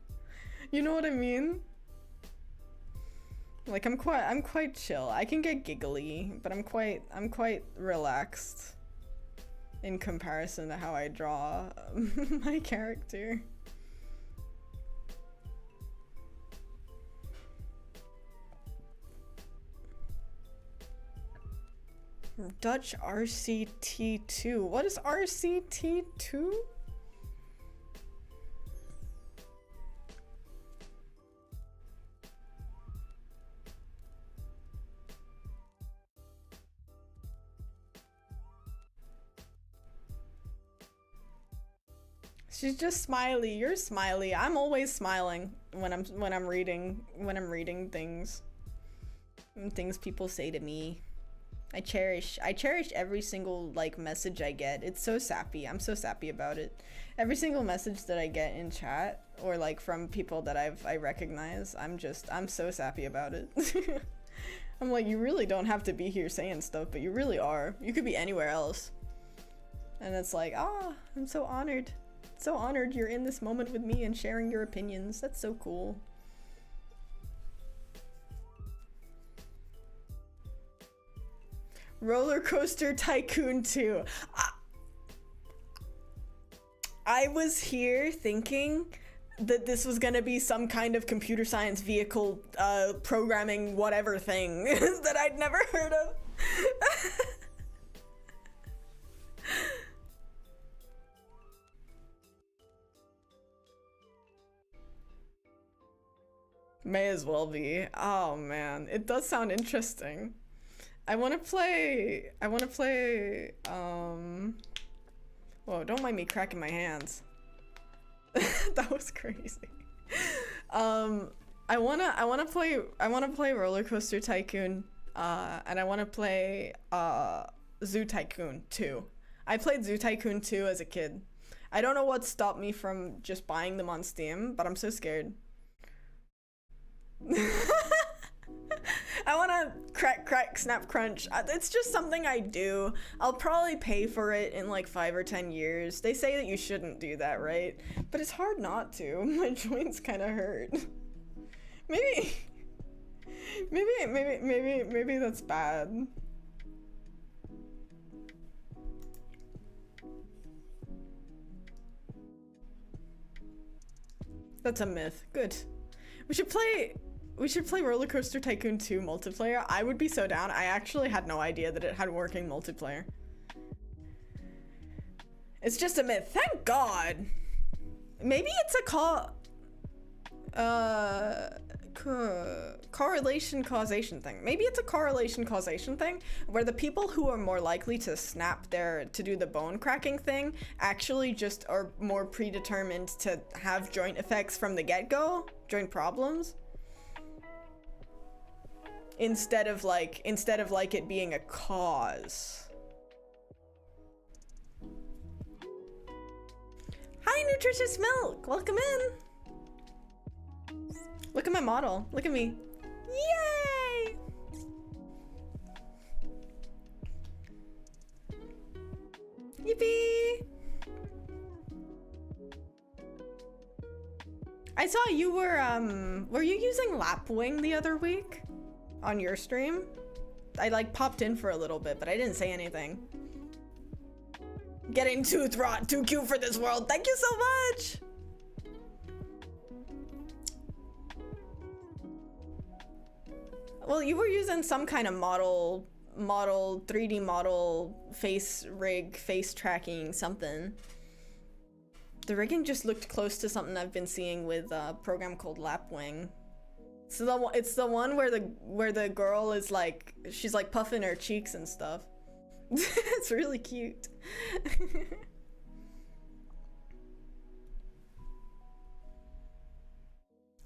You know what I mean? Like I'm quite chill. I can get giggly, but I'm quite relaxed in comparison to how I draw my character. Dutch RCT2. What is RCT2? She's just smiley. You're smiley. I'm always smiling when I'm reading things. Things people say to me. I cherish every single like message I get. It's so sappy. I'm so sappy about it. Every single message that I get in chat or like from people that I recognize, I'm so sappy about it. I'm like, you really don't have to be here saying stuff, but you really are. You could be anywhere else. And it's like, ah, I'm so honored. So honored you're in this moment with me and sharing your opinions. That's so cool. Roller Coaster Tycoon 2. I was here thinking that this was gonna be some kind of computer science vehicle programming whatever thing that I'd never heard of. May as well be. Oh man, it does sound interesting. I wanna play, whoa, don't mind me cracking my hands. That was crazy. I wanna play Roller Coaster Tycoon, and I wanna play Zoo Tycoon 2. I played Zoo Tycoon 2 as a kid. I don't know what stopped me from just buying them on Steam, but I'm so scared. I wanna crack, snap, crunch. It's just something I do. I'll probably pay for it in like 5 or 10 years. They say that you shouldn't do that, right? But it's hard not to. My joints kind of hurt. Maybe that's bad. That's a myth. Good. We should play Roller Coaster Tycoon 2 multiplayer. I would be so down. I actually had no idea that it had working multiplayer. It's just a myth. Thank God. Maybe it's a correlation causation thing. Maybe it's a correlation causation thing where the people who are more likely to to do the bone cracking thing actually just are more predetermined to have joint effects from the get-go, joint problems. Instead of like it being a cause. Hi, nutritious milk. Welcome in. Look at my model. Look at me. Yay! Yippee! I saw you were you using Lapwing the other week? On your stream? I like popped in for a little bit, but I didn't say anything. Getting tooth rot, too cute for this world. Thank you so much. Well, you were using some kind of model 3D model face rig, face tracking something. The rigging just looked close to something I've been seeing with a program called Lapwing. So it's the one where the girl is like, she's like puffing her cheeks and stuff. It's really cute.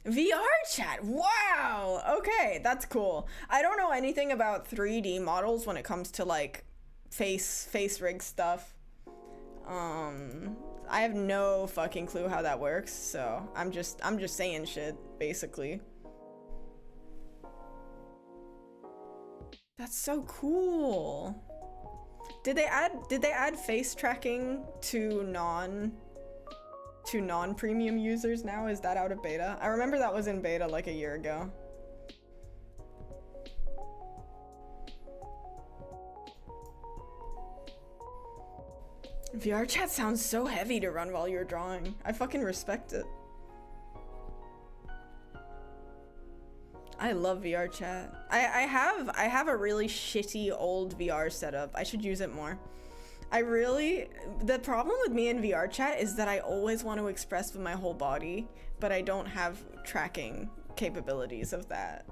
VR chat, wow, okay, that's cool. I don't know anything about 3D models when it comes to like face rig stuff. I have no fucking clue how that works, so I'm just saying shit, basically. That's so cool. Did they add face tracking to non-premium users now? Is that out of beta? I remember that was in beta like a year ago. VR chat sounds so heavy to run while you're drawing. I fucking respect it. I love VR chat. I have a really shitty old VR setup. I should use it more. The problem with me in VR chat is that I always want to express with my whole body, but I don't have tracking capabilities of that.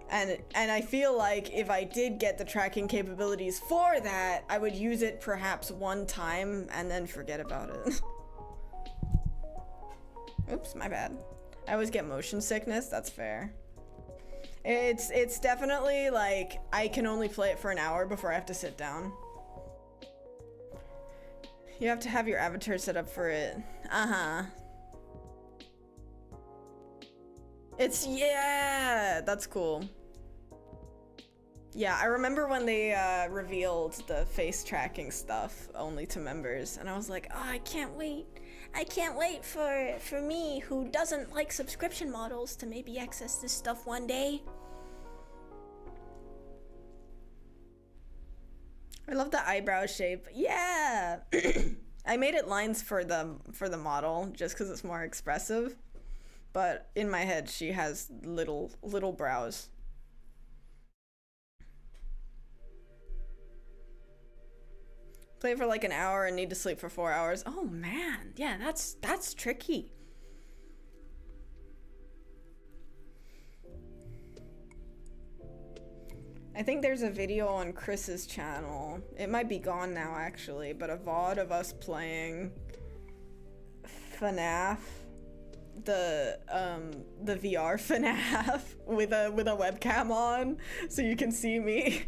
And I feel like if I did get the tracking capabilities for that, I would use it perhaps one time and then forget about it. Oops, my bad. I always get motion sickness, that's fair. It's definitely like, I can only play it for an hour before I have to sit down. You have to have your avatar set up for it. Uh-huh. Yeah, that's cool. Yeah, I remember when they revealed the face tracking stuff only to members, and I was like, oh, I can't wait. I can't wait for me, who doesn't like subscription models, to maybe access this stuff one day. I love the eyebrow shape. Yeah! I made it lines for the model just because it's more expressive, but in my head she has little brows. Play for like an hour and need to sleep for 4 hours. Oh man, yeah, that's tricky. I think there's a video on Chris's channel. It might be gone now actually, but a VOD of us playing FNAF, the VR FNAF with a webcam on, so you can see me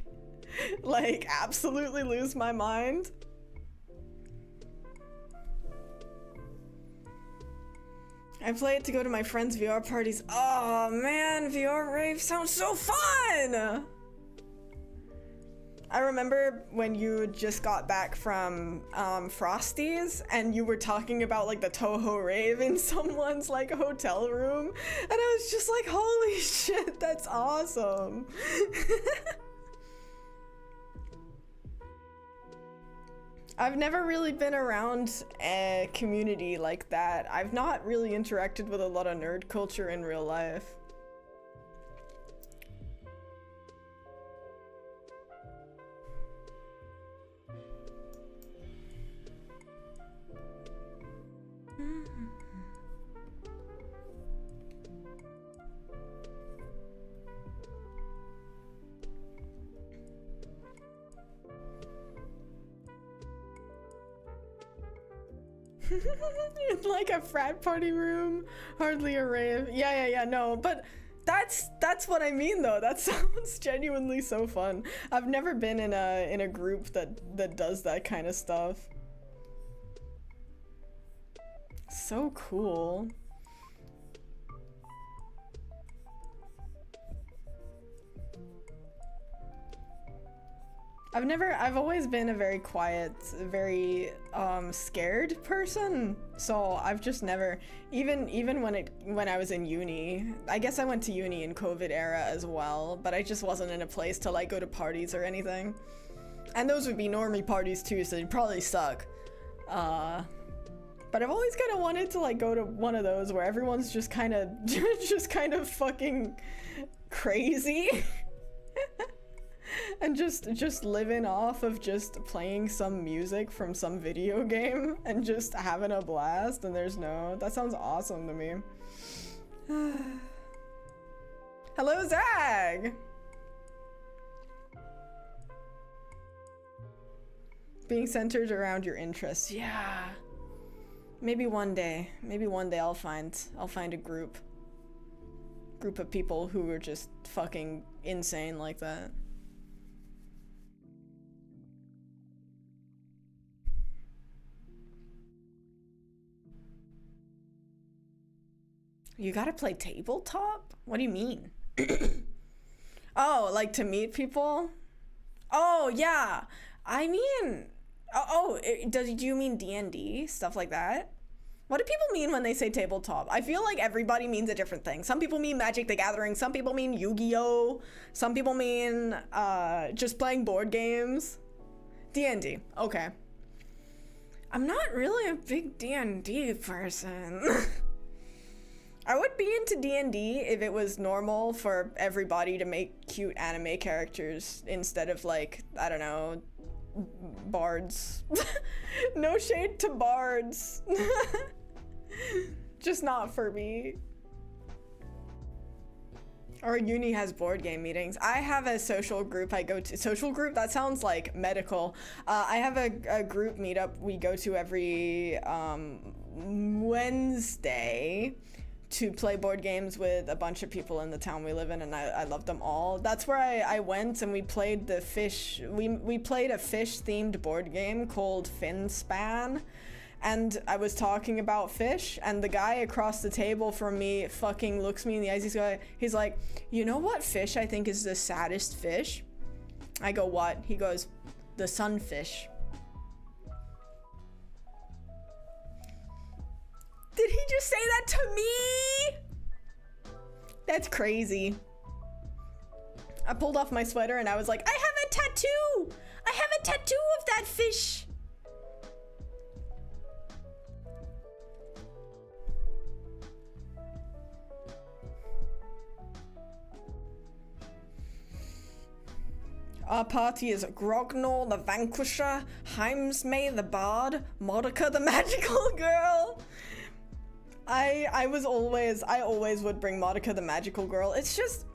like absolutely lose my mind. I play it to go to my friends' VR parties. Oh man, VR rave sounds so fun! I remember when you just got back from Frosty's and you were talking about like the Toho rave in someone's like hotel room, and I was just like, holy shit, that's awesome. I've never really been around a community like that. I've not really interacted with a lot of nerd culture in real life. It's like a frat party room, hardly a rave. Yeah, no, but that's what I mean though. That sounds genuinely so fun. I've never been in a group that does that kind of stuff. So cool. I've always been a very quiet, very scared person. So I've just never, even when I was in uni, I guess I went to uni in COVID era as well, but I just wasn't in a place to like go to parties or anything. And those would be normie parties too, so they'd probably suck. But I've always kind of wanted to like go to one of those where everyone's just kind of fucking crazy. And just living off of just playing some music from some video game and just having a blast, and that sounds awesome to me. Hello, Zag! Being centered around your interests. Yeah. Maybe one day I'll find a group of people who are just fucking insane like that. You gotta play tabletop? What do you mean? Oh, like to meet people? Oh, yeah. I mean, do you mean D&D? Stuff like that? What do people mean when they say tabletop? I feel like everybody means a different thing. Some people mean Magic the Gathering. Some people mean Yu-Gi-Oh! Some people mean just playing board games. D&D. Okay. I'm not really a big D&D person. I would be into D&D if it was normal for everybody to make cute anime characters instead of like, I don't know, bards. No shade to bards. Just not for me. Our uni has board game meetings. I have a social group I go to. Social group? That sounds like medical. I have a group meetup we go to every Wednesday to play board games with a bunch of people in the town we live in, and I love them all. That's where I went and we played the fish. We played a fish-themed board game called Finspan, and I was talking about fish, and the guy across the table from me fucking looks me in the eyes. He's like, you know what fish I think is the saddest fish? I go, what? He goes, the sunfish. Did he just say that to me? That's crazy. I pulled off my sweater and I was like, I have a tattoo! I have a tattoo of that fish! Our party is Grognor the Vanquisher, Heimsmay the Bard, Modica the Magical Girl. I always would bring Modica the Magical Girl. It's just,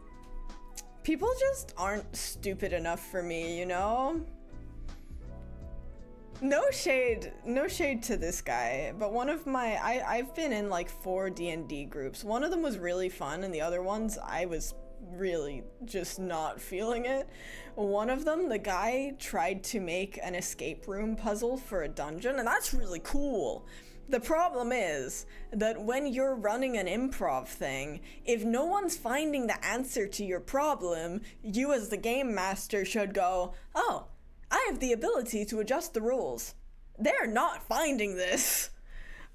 people just aren't stupid enough for me, you know? No shade to this guy, but one of my, I've been in like 4 D&D groups. One of them was really fun and the other ones I was really just not feeling it. One of them, the guy tried to make an escape room puzzle for a dungeon, and that's really cool. The problem is that when you're running an improv thing, if no one's finding the answer to your problem, you as the game master should go, oh, I have the ability to adjust the rules. They're not finding this.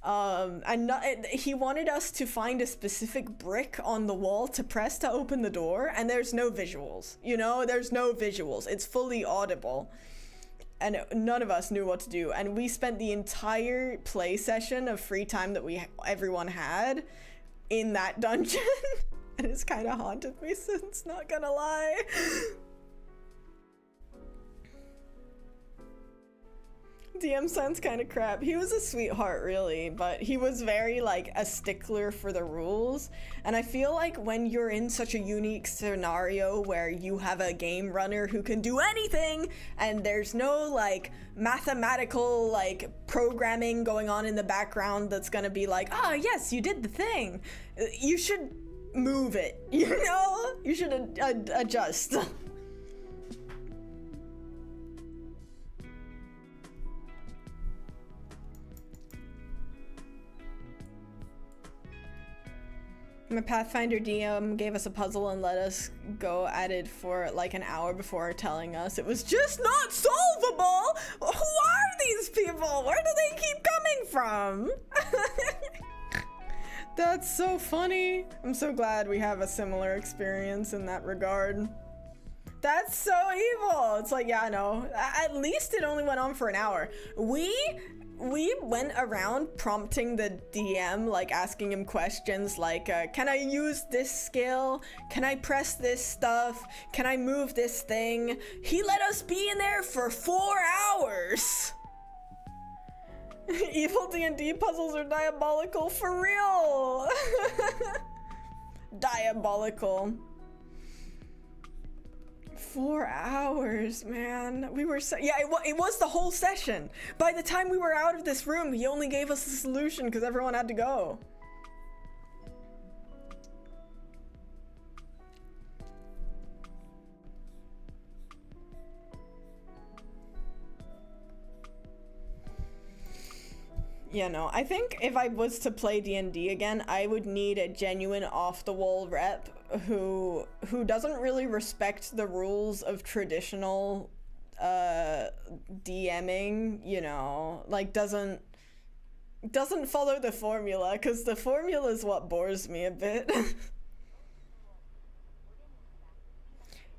He wanted us to find a specific brick on the wall to press to open the door, and there's no visuals. You know, there's no visuals. It's fully audible. And none of us knew what to do, and we spent the entire play session of free time that everyone had in that dungeon. And it's kind of haunted me since, not gonna lie. DM sounds kind of crap. He was a sweetheart, really, but he was very, like, a stickler for the rules. And I feel like when you're in such a unique scenario where you have a game runner who can do anything, and there's no, like, mathematical, like, programming going on in the background that's gonna be like, ah, yes, you did the thing. You should move it, you know? You should adjust. My Pathfinder DM gave us a puzzle and let us go at it for like an hour before telling us it was just not solvable! Who are these people? Where do they keep coming from? That's so funny. I'm so glad we have a similar experience in that regard. That's so evil. It's like, yeah, I know. At least it only went on for an hour. We went around prompting the DM, like asking him questions like, can I use this skill? Can I press this stuff? Can I move this thing? He let us be in there for 4 hours. Evil D&D puzzles are diabolical for real. Diabolical. 4 hours, man. We were so, yeah, it was the whole session. By the time we were out of this room, he only gave us the solution because everyone had to go. Yeah, no, I think if I was to play D&D again, I would need a genuine off-the-wall rep who doesn't really respect the rules of traditional DMing, you know, like doesn't follow the formula, because the formula is what bores me a bit.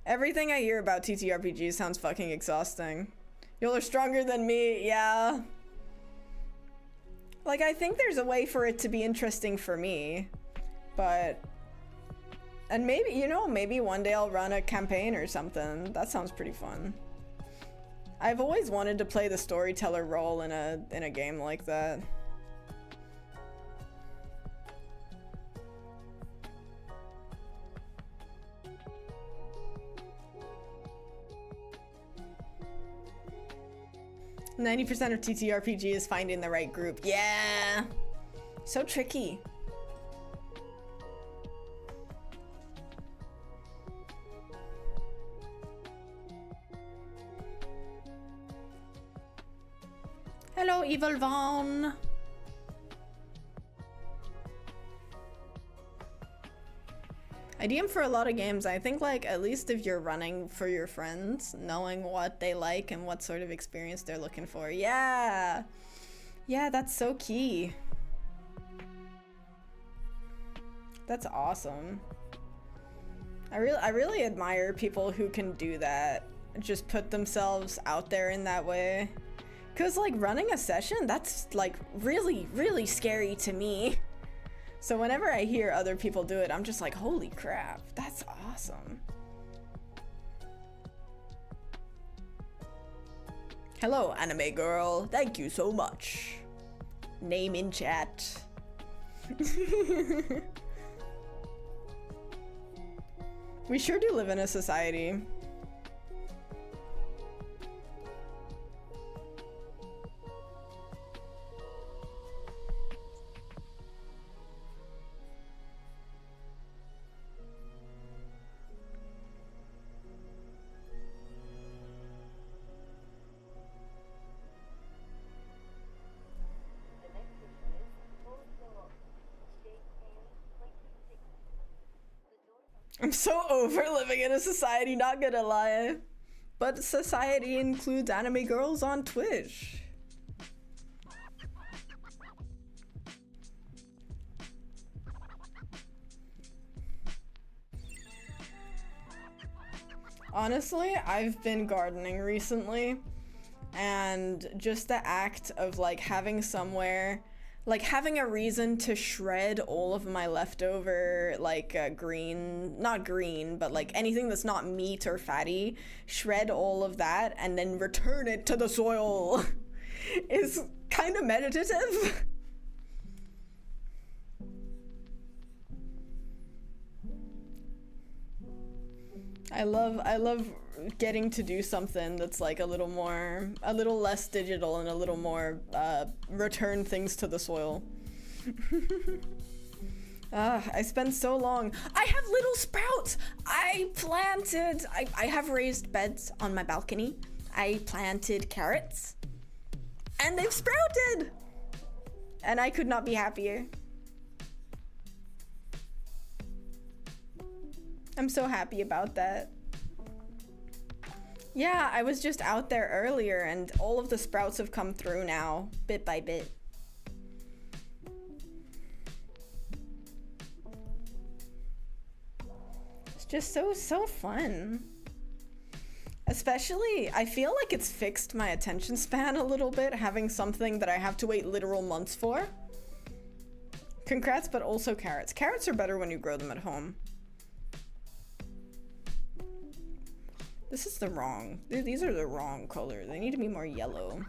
Everything I hear about TTRPGs sounds fucking exhausting. Y'all are stronger than me, yeah. Like, I think there's a way for it to be interesting for me, but... And maybe, you know, maybe one day I'll run a campaign or something. That sounds pretty fun. I've always wanted to play the storyteller role in a game like that. %90 of TTRPG is finding the right group. Yeah! So tricky. Hello, Evil Vaughn. I DM for a lot of games. I think, like, at least if you're running for your friends, knowing what they like and what sort of experience they're looking for. Yeah! Yeah, that's so key. That's awesome. I really admire people who can do that. Just put themselves out there in that way. 'Cause, like, running a session, that's, like, really, really scary to me. So whenever I hear other people do it, I'm just like, holy crap, that's awesome. Hello, anime girl. Thank you so much. Name in chat. We sure do live in a society. I'm so over living in a society, not gonna lie. But society includes anime girls on Twitch. Honestly, I've been gardening recently, and just the act of like having somewhere, like having a reason to shred all of my leftover like green, not green, but like anything that's not meat or fatty, shred all of that and then return it to the soil is kind of meditative. I love getting to do something that's like a little less digital and a little more return things to the soil. I spent so long. I have little sprouts. I have raised beds on my balcony. I planted carrots and they've sprouted and I could not be happier. I'm so happy about that. Yeah, I was just out there earlier and all of the sprouts have come through now, bit by bit. It's just so fun. Especially, I feel like it's fixed my attention span a little bit, having something that I have to wait literal months for. Congrats, but also carrots. Carrots are better when you grow them at home. This is the wrong, these are the wrong color. They need to be more yellow.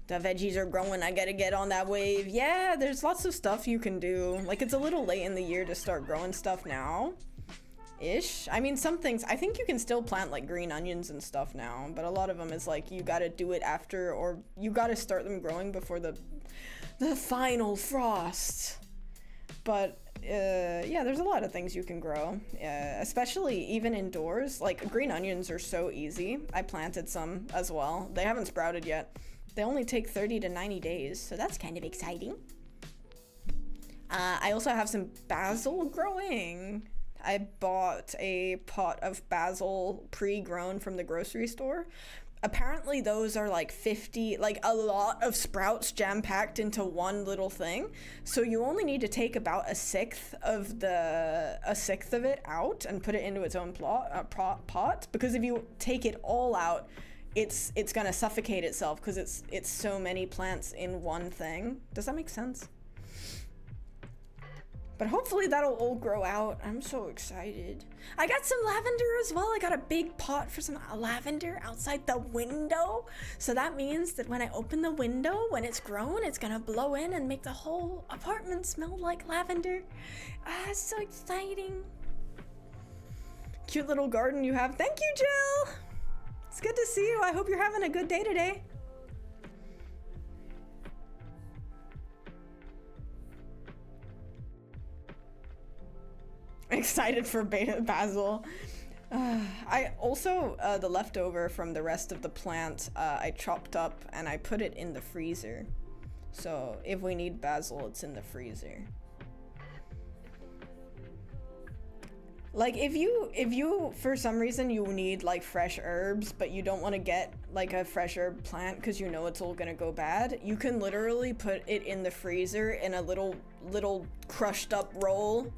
The veggies are growing, I gotta get on that wave. Yeah, there's lots of stuff you can do. Like, it's a little late in the year to start growing stuff now. Ish. I mean, some things, I think you can still plant like green onions and stuff now, but a lot of them is like, you gotta do it after, or you gotta start them growing before the final frost. But yeah, there's a lot of things you can grow, especially even indoors. Like, green onions are so easy. I planted some as well. They haven't sprouted yet. They only take 30 to 90 days, so that's kind of exciting. I also have some basil growing. I bought a pot of basil pre-grown from the grocery store. Apparently those are like 50, like a lot of sprouts jam-packed into one little thing. So you only need to take about a sixth of it out and put it into its own pot. Because if you take it all out, it's gonna suffocate itself because it's so many plants in one thing. Does that make sense? But hopefully that'll all grow out. I'm so excited. I got some lavender as well. I got a big pot for some lavender outside the window. So that means that when I open the window, when it's grown, it's gonna blow in and make the whole apartment smell like lavender. Ah, so exciting. Cute little garden you have. Thank you, Jill. It's good to see you. I hope you're having a good day today. Excited for basil. I also, the leftover from the rest of the plant, I chopped up and I put it in the freezer. So if we need basil, it's in the freezer. Like, if you for some reason you need like fresh herbs, but you don't want to get like a fresh herb plant because you know it's all gonna go bad, you can literally put it in the freezer in a little crushed up roll.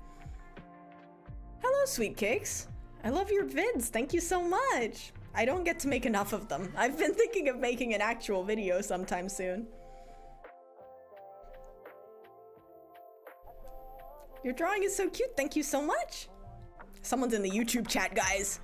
Hello, sweet cakes. I love your vids. Thank you so much. I don't get to make enough of them. I've been thinking of making an actual video sometime soon. Your drawing is so cute. Thank you so much. Someone's in the YouTube chat, guys.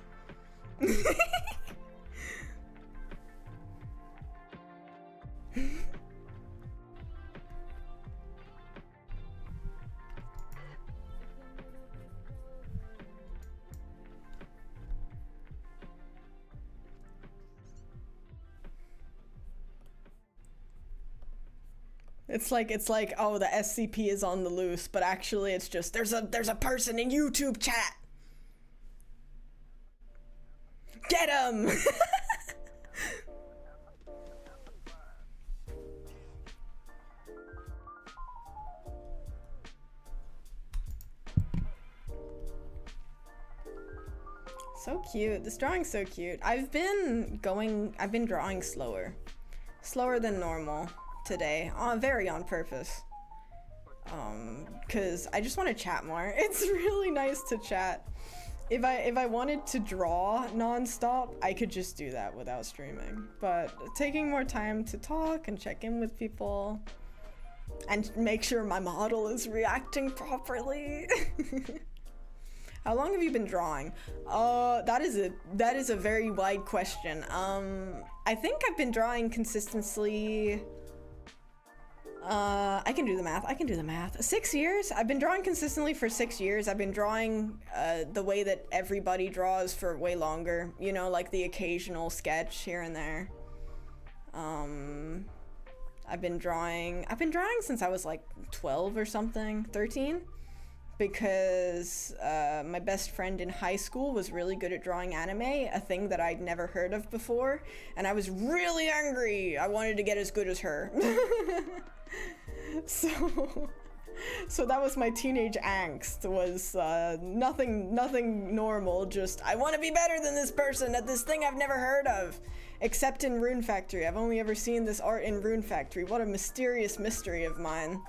It's like, oh, the SCP is on the loose, but actually it's just there's a person in YouTube chat. Get him. So cute. This drawing's so cute. I've been drawing slower than normal today, very on purpose, because I just want to chat more. It's really nice to chat. If I wanted to draw non-stop, I could just do that without streaming, but taking more time to talk and check in with people and make sure my model is reacting properly. How long have you been drawing? That is a very wide question. I think I've been drawing consistently. I can do the math. 6 years? I've been drawing consistently for 6 years. I've been drawing the way that everybody draws for way longer. You know, like the occasional sketch here and there. I've been drawing since I was like 12 or something, 13. Because my best friend in high school was really good at drawing anime, a thing that I'd never heard of before, and I was really angry. I wanted to get as good as her. So that was my teenage angst, was nothing normal, just I want to be better than this person at this thing I've never heard of. Except in Rune Factory. I've only ever seen this art in Rune Factory. What a mysterious mystery of mine.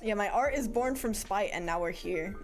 Yeah, my art is born from spite, and now we're here.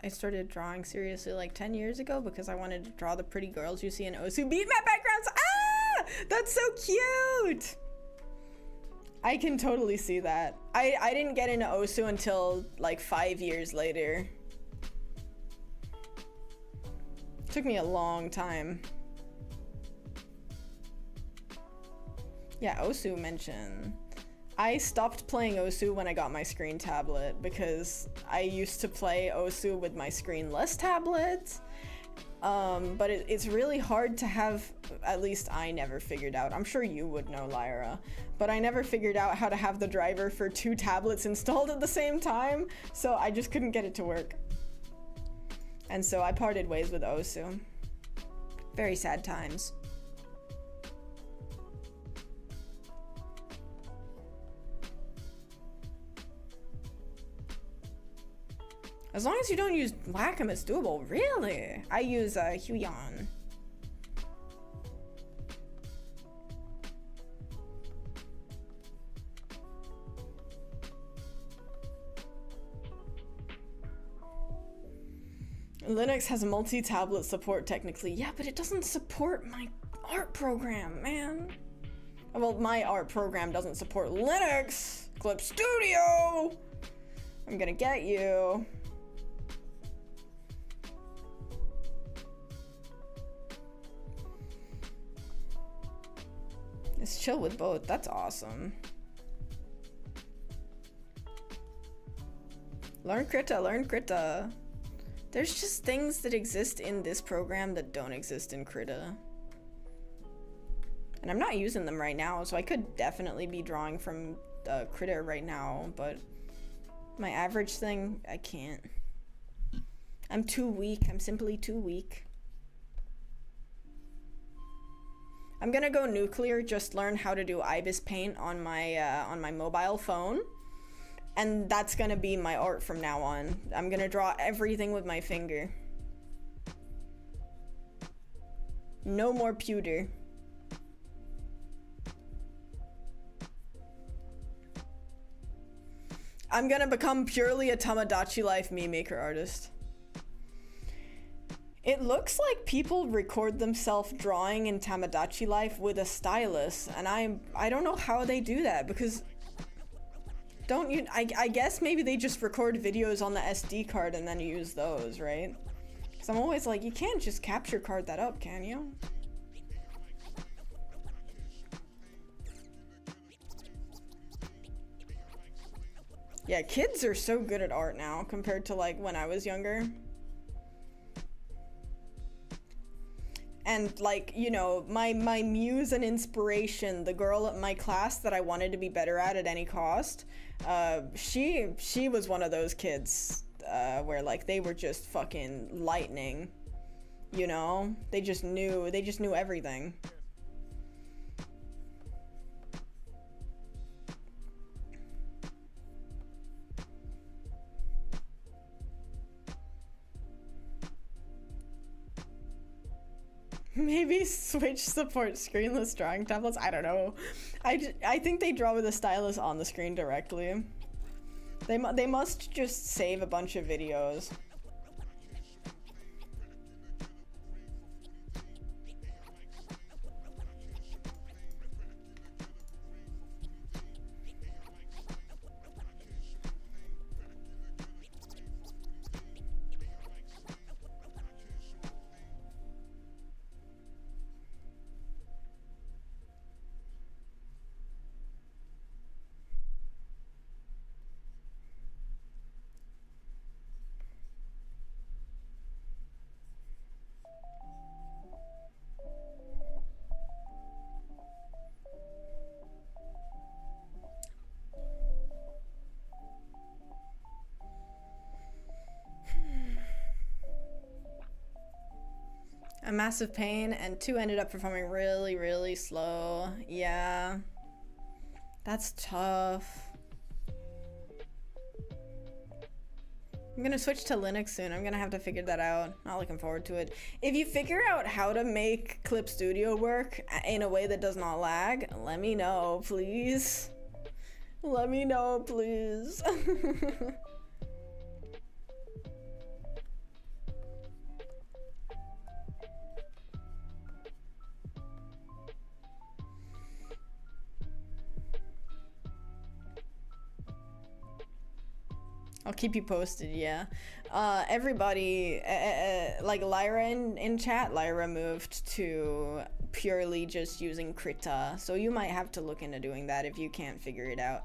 I started drawing seriously like 10 years ago because I wanted to draw the pretty girls you see in Osu beat map backgrounds. Ah! That's so cute! I can totally see that. I didn't get into Osu until like 5 years later. Took me a long time. Yeah, Osu mention. I stopped playing Osu when I got my screen tablet because I used to play Osu with my screenless tablet. But it's really hard to have, at least I never figured out. I'm sure you would know, Lyra. But I never figured out how to have the driver for 2 tablets installed at the same time, so I just couldn't get it to work. And so I parted ways with Osu. Very sad times. As long as you don't use Wacom, it's doable. Really? I use Huion. Linux has multi-tablet support technically. Yeah, but it doesn't support my art program, man. Well, my art program doesn't support Linux. Clip Studio! I'm gonna get you. It's chill with both. That's awesome. Learn Krita, learn Krita. There's just things that exist in this program that don't exist in Krita. And I'm not using them right now, so I could definitely be drawing from Krita right now, but my average thing, I can't. I'm too weak. I'm simply too weak. I'm gonna go nuclear, just learn how to do Ibis Paint on my mobile phone. And that's gonna be my art from now on. I'm gonna draw everything with my finger. No more pewter. I'm gonna become purely a Tamagotchi Life meme maker artist. It looks like people record themselves drawing in Tamagotchi Life with a stylus, and I don't know how they do that, because don't you, I guess maybe they just record videos on the SD card and then use those, right? Because I'm always like, you can't just capture card that up, can you? Yeah, kids are so good at art now compared to like when I was younger. And like, you know, my muse and inspiration, the girl at my class that I wanted to be better at any cost, she was one of those kids where like they were just fucking lightning, you know? They just knew everything. Maybe Switch supports screenless drawing tablets? I don't know. I think they draw with a stylus on the screen directly. They must just save a bunch of videos. A massive pain, and 2 ended up performing really, really slow. Yeah. That's tough. I'm gonna switch to Linux soon. I'm gonna have to figure that out. Not looking forward to it. If you figure out how to make Clip Studio work in a way that does not lag, let me know, please. Let me know, please. I'll keep you posted, yeah. Everybody, like Lyra in chat, Lyra moved to purely just using Krita, so you might have to look into doing that if you can't figure it out.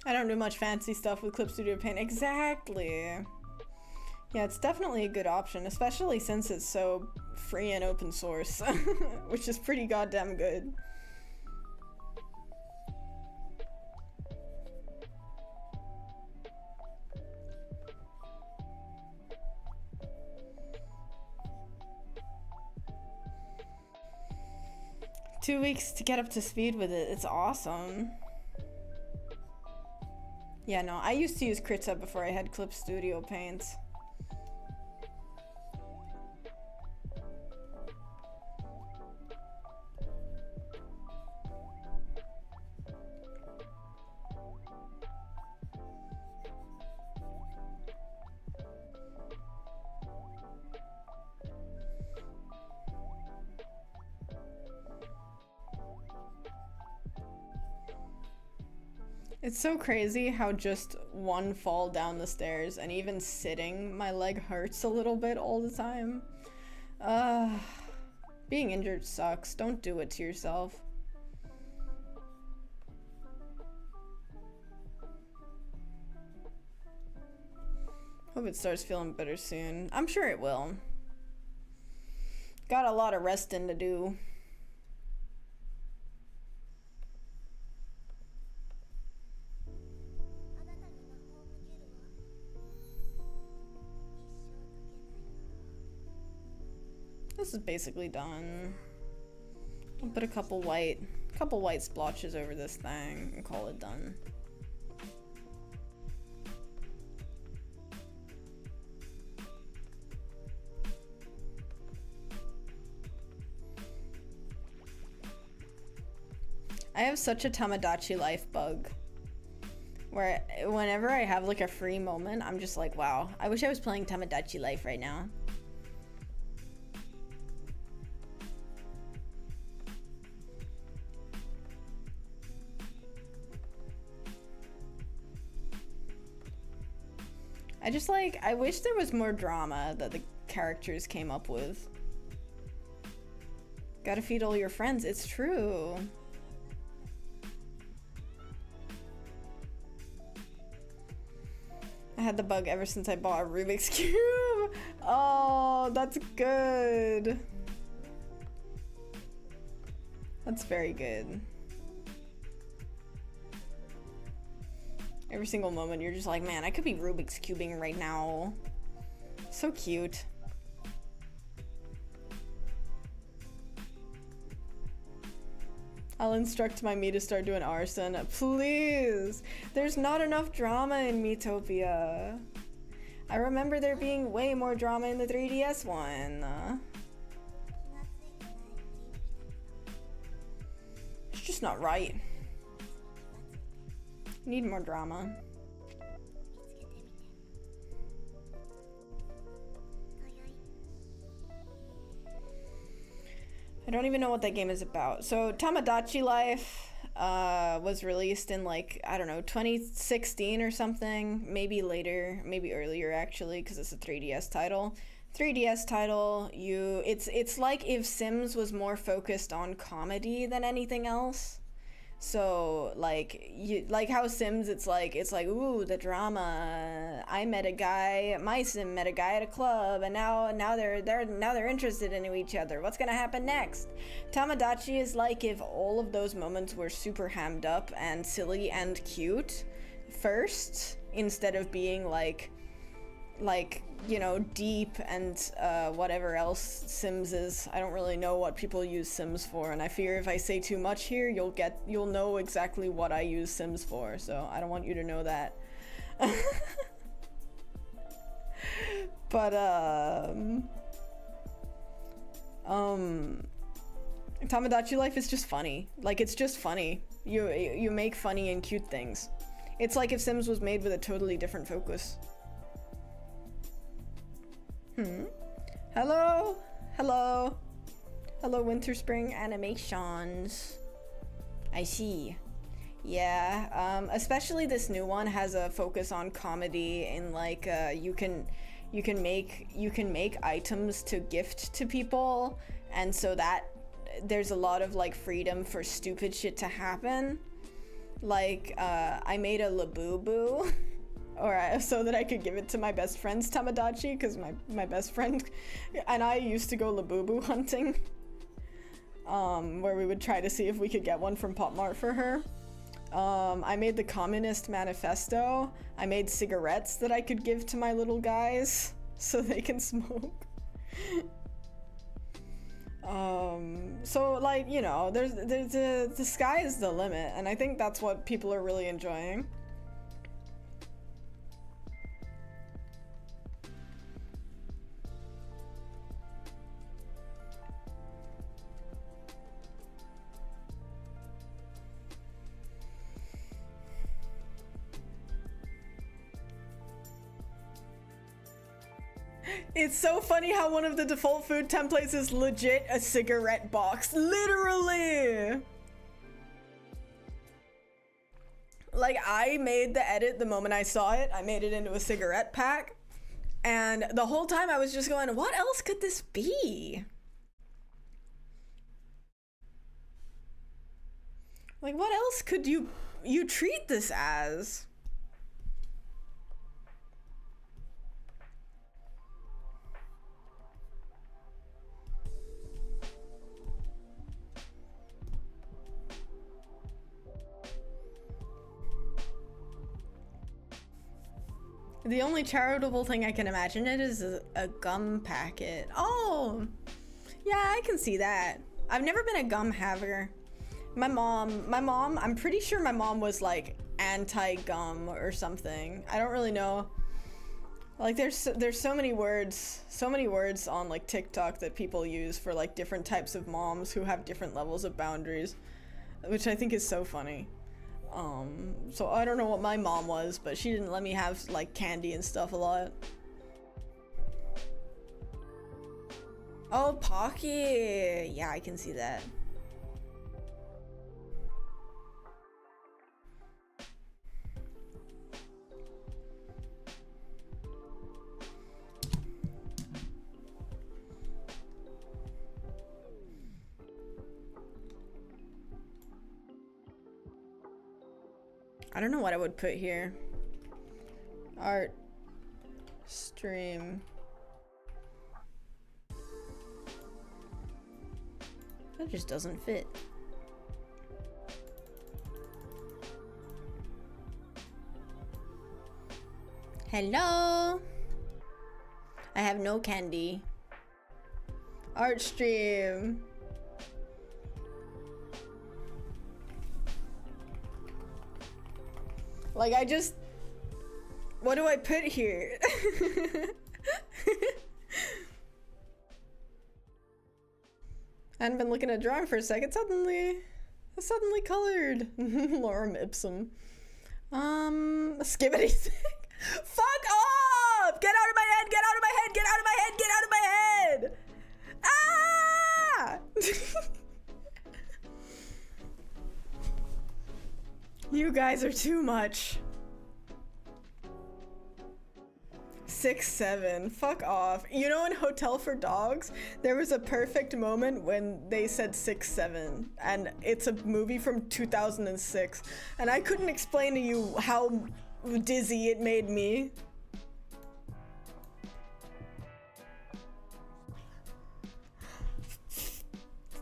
I don't do much fancy stuff with Clip Studio Paint. Exactly. Yeah, it's definitely a good option, especially since it's so free and open source, which is pretty goddamn good. Two weeks to get up to speed with it. It's awesome. Yeah, no, I used to use Krita before I had Clip Studio Paint. It's so crazy how just one fall down the stairs and even sitting, my leg hurts a little bit all the time. Being injured sucks. Don't do it to yourself. Hope it starts feeling better soon. I'm sure it will. Got a lot of resting to do. This is basically done. I'll put a couple white splotches over this thing and call it done. I have such a Tamagotchi life bug where whenever I have like a free moment, I'm just like, wow, I wish I was playing Tamagotchi life right now. I wish there was more drama that the characters came up with. Gotta feed all your friends, it's true. I had the bug ever since I bought a Rubik's Cube. Oh, that's good. That's very good. Every single moment you're just like, man, I could be Rubik's Cubing right now. So cute. I'll instruct my me to start doing arson. Please! There's not enough drama in Miitopia. I remember there being way more drama in the 3DS one. It's just not right. Need more drama. I don't even know what that game is about. So Tamagotchi Life was released in like, I don't know, 2016 or something. Maybe later, maybe earlier actually, because it's a 3DS title. 3DS title, it's like if Sims was more focused on comedy than anything else. So like how Sims, it's like ooh, the drama. My Sim met a guy at a club, and now they're interested in each other. What's gonna happen next? Tamagotchi is like if all of those moments were super hammed up and silly and cute first, instead of being like you know, deep and whatever else Sims is. I don't really know what people use Sims for, and I fear if I say too much here, you'll know exactly what I use Sims for, so I don't want you to know that. But Tamagotchi Life is just funny. Like, it's just funny. You make funny and cute things. It's like if Sims was made with a totally different focus. Hello? Hello? Hello, Winter Spring Animations. I see. Yeah, especially this new one has a focus on comedy, and like you can make items to gift to people, and so that there's a lot of like freedom for stupid shit to happen. Like I made a Labubu. Or so that I could give it to my best friend's Tamagotchi, because my best friend and I used to go Labubu hunting, where we would try to see if we could get one from Pop Mart for her. I made the Communist Manifesto. I made cigarettes that I could give to my little guys so they can smoke. So like, you know, the sky is the limit, and I think that's what people are really enjoying. It's so funny how one of the default food templates is legit a cigarette box. Literally! Like, I made the edit the moment I saw it. I made it into a cigarette pack. And the whole time I was just going, what else could this be? Like, what else could you treat this as? The only charitable thing I can imagine it is a gum packet. Oh, yeah, I can see that. I've never been a gum haver. My mom, I'm pretty sure my mom was like anti-gum or something. I don't really know. Like there's so many words on like TikTok that people use for like different types of moms who have different levels of boundaries, which I think is so funny. So I don't know what my mom was, but she didn't let me have like candy and stuff a lot. Oh, Pocky. Yeah, I can see that. I don't know what I would put here. Art stream. That just doesn't fit. Hello. I have no candy. Art stream. Like what do I put here? I hadn't been looking at drawing for a second. Suddenly colored. Lorem ipsum. Skibbity stick. Fuck off! Get out of my head! Get out of my head! Get out of my head! Get out of my head! Ah! You guys are too much. 6'7". Fuck off. You know, in Hotel for Dogs, there was a perfect moment when they said 6'7", and it's a movie from 2006, and I couldn't explain to you how dizzy it made me.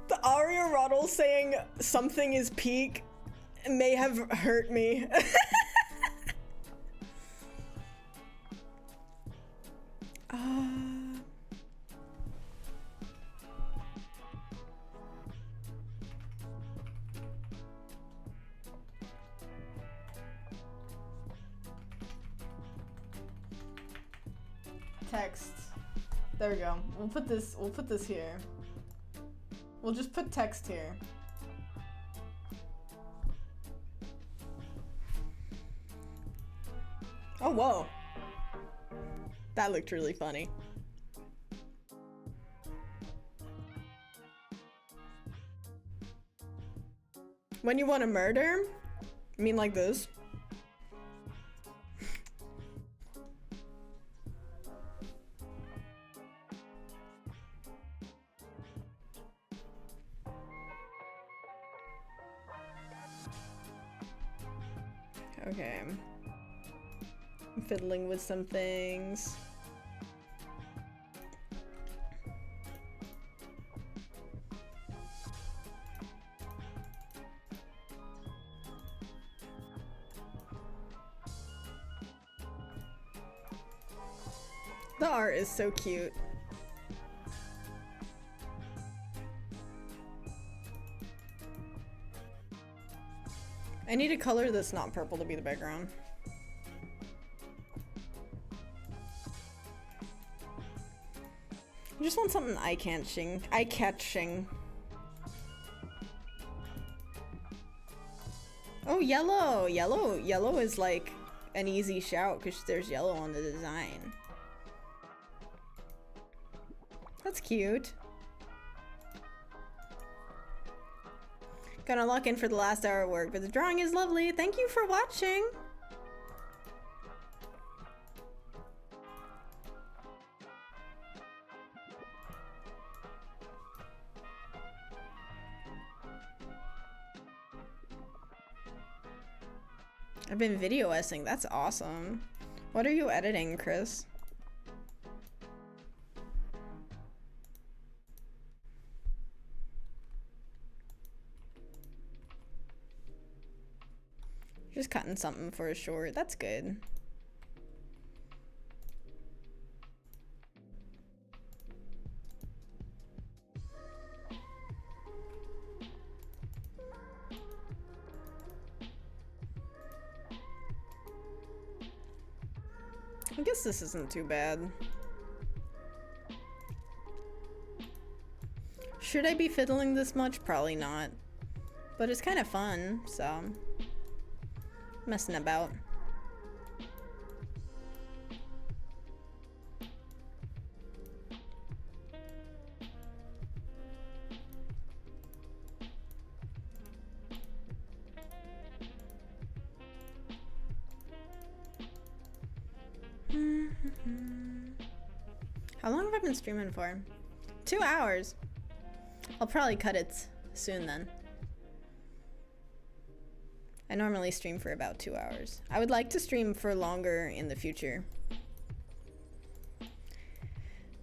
The Aria Roddle saying something is peak may have hurt me. Text. There we go. We'll put this here. We'll just put text here. Oh, whoa. That looked really funny. When you want to murder? I mean like this? Okay. I'm fiddling with some things. The art is so cute. I need a color that's not purple to be the background. I just want something eye-catching. Eye-catching. Oh, yellow! Yellow is like an easy shout because there's yellow on the design. That's cute. Gonna lock in for the last hour of work, but the drawing is lovely. Thank you for watching. I've been video essing. That's awesome. What are you editing, Chris? Just cutting something for a short. That's good. I guess this isn't too bad. Should I be fiddling this much? Probably not. But it's kind of fun, so messing about. How long have I been streaming for? 2 hours. I'll probably cut it soon then. I normally stream for about 2 hours. I would like to stream for longer in the future.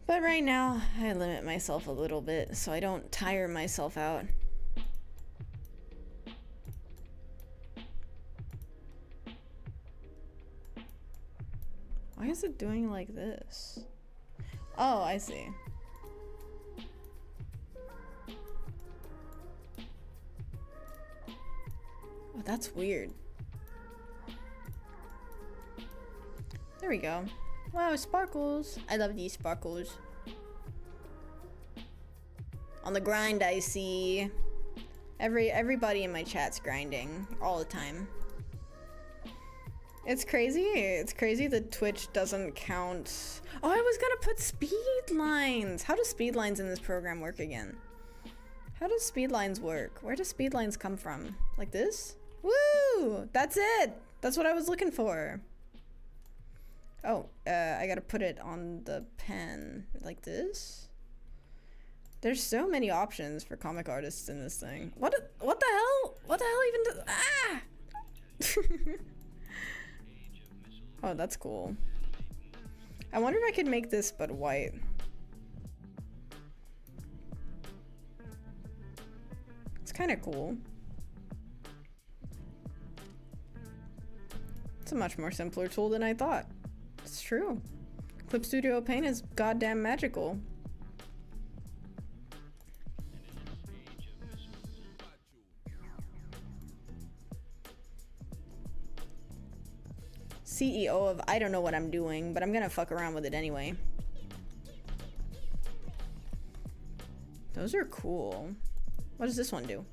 But right now, I limit myself a little bit so I don't tire myself out. Why is it doing like this? Oh, I see. Oh, that's weird. There we go. Wow, sparkles. I love these sparkles. On the grind, I see. Everybody in my chat's grinding all the time. It's crazy. It's crazy that Twitch doesn't count. Oh, I was gonna put speed lines. How do speed lines in this program work again? How does speed lines work? Where do speed lines come from? Like this? Woo! That's it! That's what I was looking for. Oh, I gotta put it on the pen. Like this? There's so many options for comic artists in this thing. What the hell? What the hell even does... Ah! Oh, that's cool. I wonder if I could make this but white. It's kind of cool. It's a much more simpler tool than I thought. It's true. Clip Studio Paint is goddamn magical. CEO of I don't know what I'm doing, but I'm gonna fuck around with it anyway. Those are cool. What does this one do?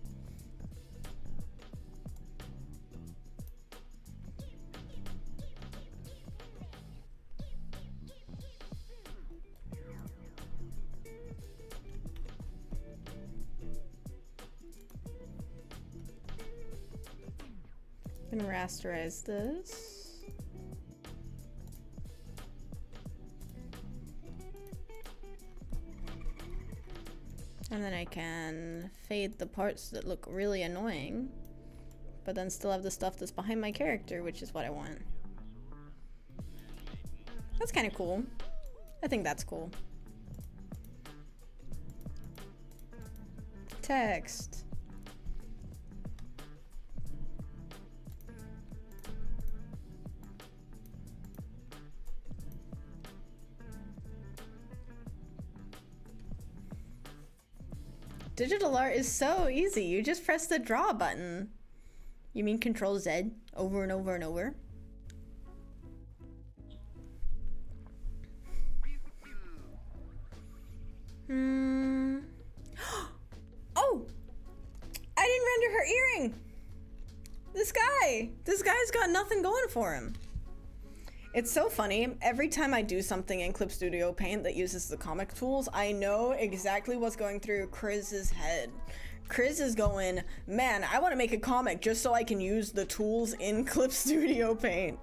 I'm gonna rasterize this. And then I can fade the parts that look really annoying, but then still have the stuff that's behind my character, which is what I want. That's kind of cool. I think that's cool. Text. Digital art is so easy. You just press the draw button. You mean Control Z over and over and over? Oh! I didn't render her earring! This guy's got nothing going for him. It's so funny. Every time I do something in Clip Studio Paint that uses the comic tools, I know exactly what's going through Chris's head. Chris is going, man, I want to make a comic just so I can use the tools in Clip Studio Paint.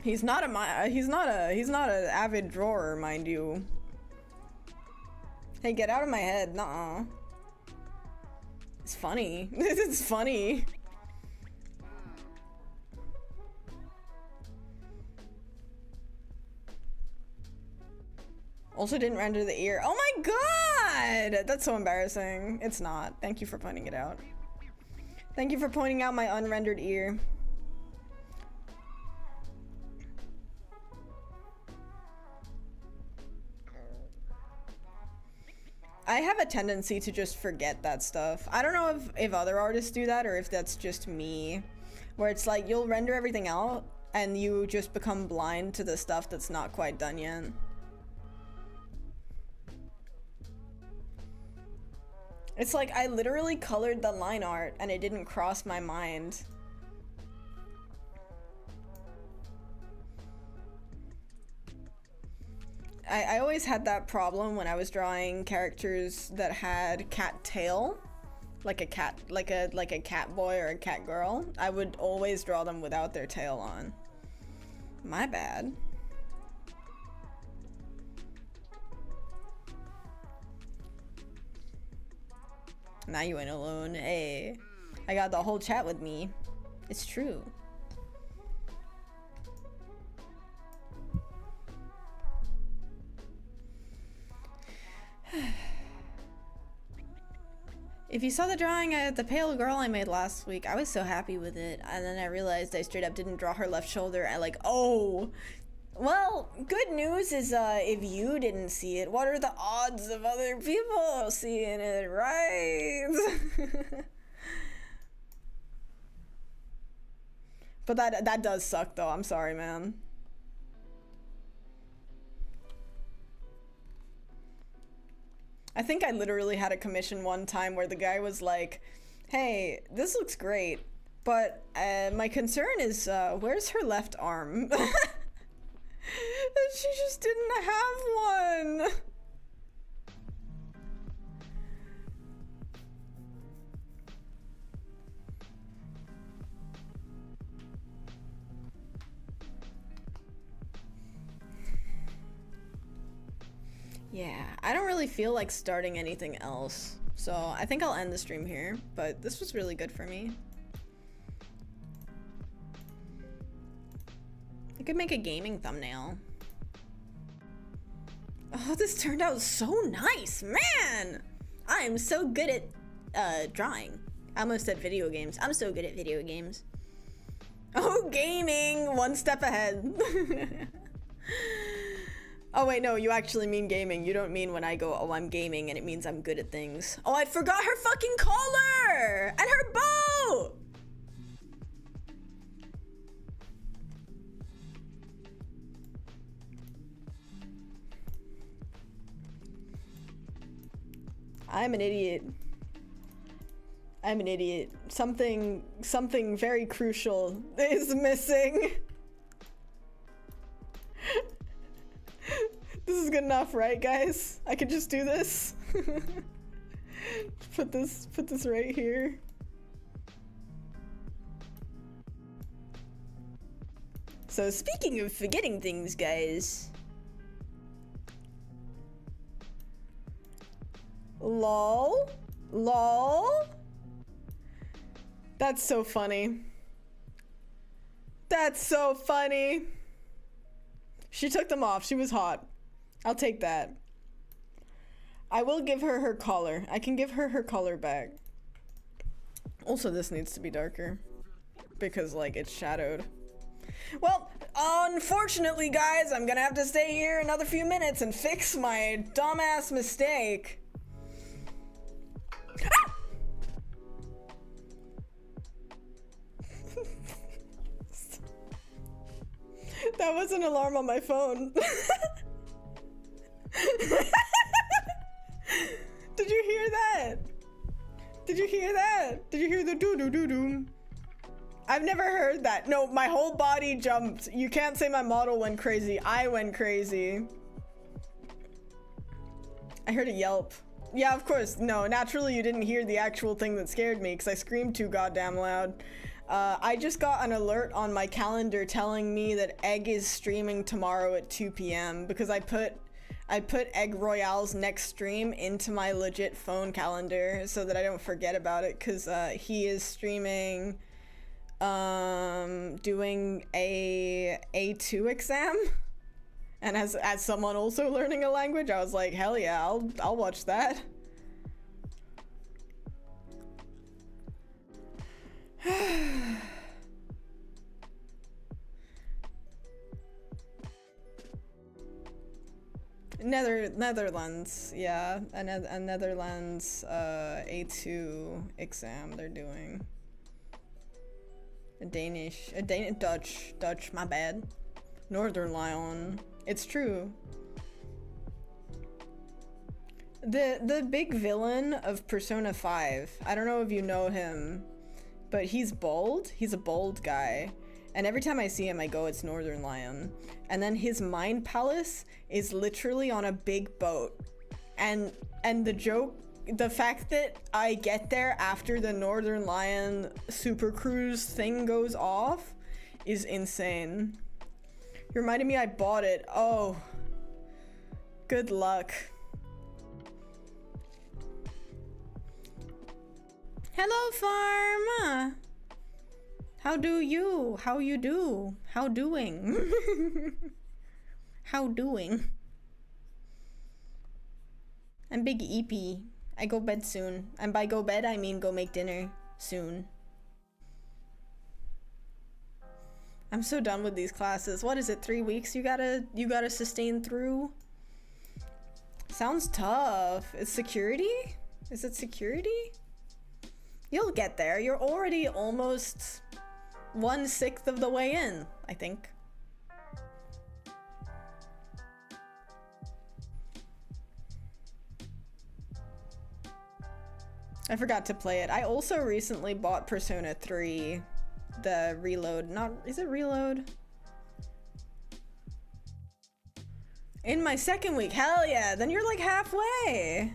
He's not an avid drawer, mind you. Hey, get out of my head. Nuh-uh. It's funny. It's funny. Also didn't render the ear. Oh my god! That's so embarrassing. It's not. Thank you for pointing it out. Thank you for pointing out my unrendered ear. I have a tendency to just forget that stuff. I don't know if other artists do that or if that's just me. where it's like you'll render everything out and you just become blind to the stuff that's not quite done yet. It's like I literally colored the line art and it didn't cross my mind. I always had that problem when I was drawing characters that had cat tail, like a cat, like a cat boy or a cat girl. I would always draw them without their tail on. My bad. Now you ain't alone. Hey, I got the whole chat with me. It's true. If you saw the drawing of the pale girl I made last week, I was so happy with it. And then I realized I straight up didn't draw her left shoulder. And like, oh, well, good news is if you didn't see it, what are the odds of other people seeing it, right? But that does suck though. I'm sorry, man. I think I literally had a commission one time where the guy was like, hey, this looks great, but my concern is where's her left arm? And she just didn't have one. Yeah, I don't really feel like starting anything else, so I think I'll end the stream here, but this was really good for me. I could make a gaming thumbnail. Oh, this turned out so nice, man! I am so good at drawing. I almost said video games. I'm so good at video games. Oh, gaming! One step ahead. Oh wait, no, you actually mean gaming. You don't mean when I go, oh, I'm gaming and it means I'm good at things. Oh, I forgot her fucking collar! And her bow! I'm an idiot. I'm an idiot. Something very crucial is missing. This is good enough, right, guys? I could just do this. Put this right here. So speaking of forgetting things, guys. Lol. Lol. That's so funny. That's so funny. She took them off. She was hot. I'll take that. I will give her her collar. I can give her her collar back. Also, this needs to be darker because, like, it's shadowed. Well, unfortunately, guys, I'm gonna have to stay here another few minutes and fix my dumbass mistake. Ah! That was an alarm on my phone. Did you hear that? Did you hear that? Did you hear the doo-doo-doo-doo? I've never heard that. No, my whole body jumped. You can't say my model went crazy. I went crazy. I heard a yelp. Yeah, of course. No, naturally you didn't hear the actual thing that scared me because I screamed too goddamn loud. I just got an alert on my calendar telling me that Egg is streaming tomorrow at 2 p.m. because I put Egg Royale's next stream into my legit phone calendar so that I don't forget about it because he is streaming doing a A2 exam. And as someone also learning a language, I was like, hell yeah, I'll watch that. Netherlands, yeah, a Netherlands A2 exam they're doing. Dutch, my bad. Northern Lion. It's true. The big villain of Persona 5, I don't know if you know him, but he's bald. He's a bald guy. And every time I see him, I go, it's Northern Lion. And then his mind palace is literally on a big boat. And the joke, the fact that I get there after the Northern Lion super cruise thing goes off is insane. You reminded me I bought it. Oh, good luck. Hello, farm. How do you? How you do? How doing? How doing? I'm big EP. I go bed soon. And by go bed, I mean go make dinner soon. I'm so done with these classes. What is it, 3 weeks you gotta sustain through? Sounds tough. Is security? Is it security? You'll get there. You're already almost 1/6 of the way in, I think. I forgot to play it. I also recently bought Persona 3, the Reload. Is it Reload? In my second week. Hell yeah, then you're like halfway.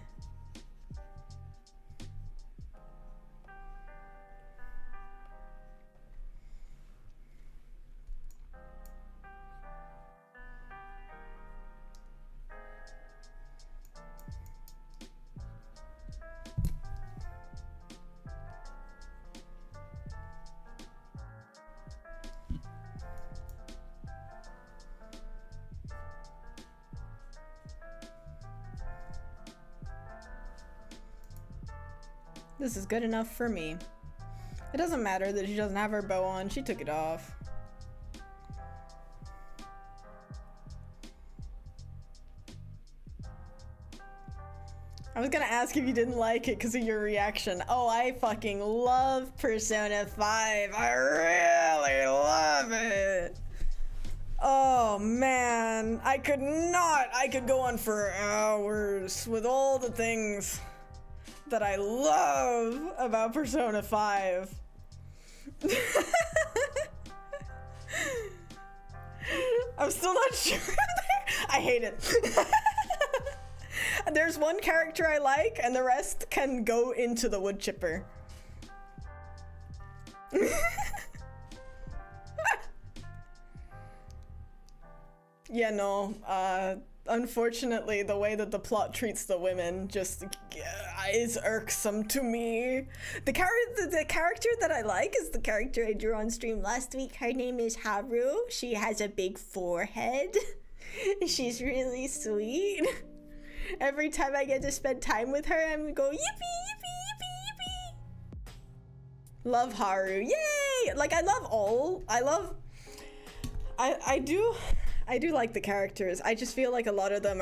This is good enough for me. It doesn't matter that she doesn't have her bow on. She took it off. I was gonna ask if you didn't like it because of your reaction. Oh, I fucking love Persona 5. I really love it. Oh man, I could go on for hours with all the things that I love about Persona 5. I'm still not sure. I hate it. There's one character I like, and the rest can go into the wood chipper. Yeah, no, unfortunately, the way that the plot treats the women just is irksome to me. The character that I like is the character I drew on stream last week. Her name is Haru. She has a big forehead. She's really sweet. Every time I get to spend time with her, I'm go yippee, yippee, yippee, yippee. Love Haru. Yay! Like, I do like the characters. I just feel like a lot of them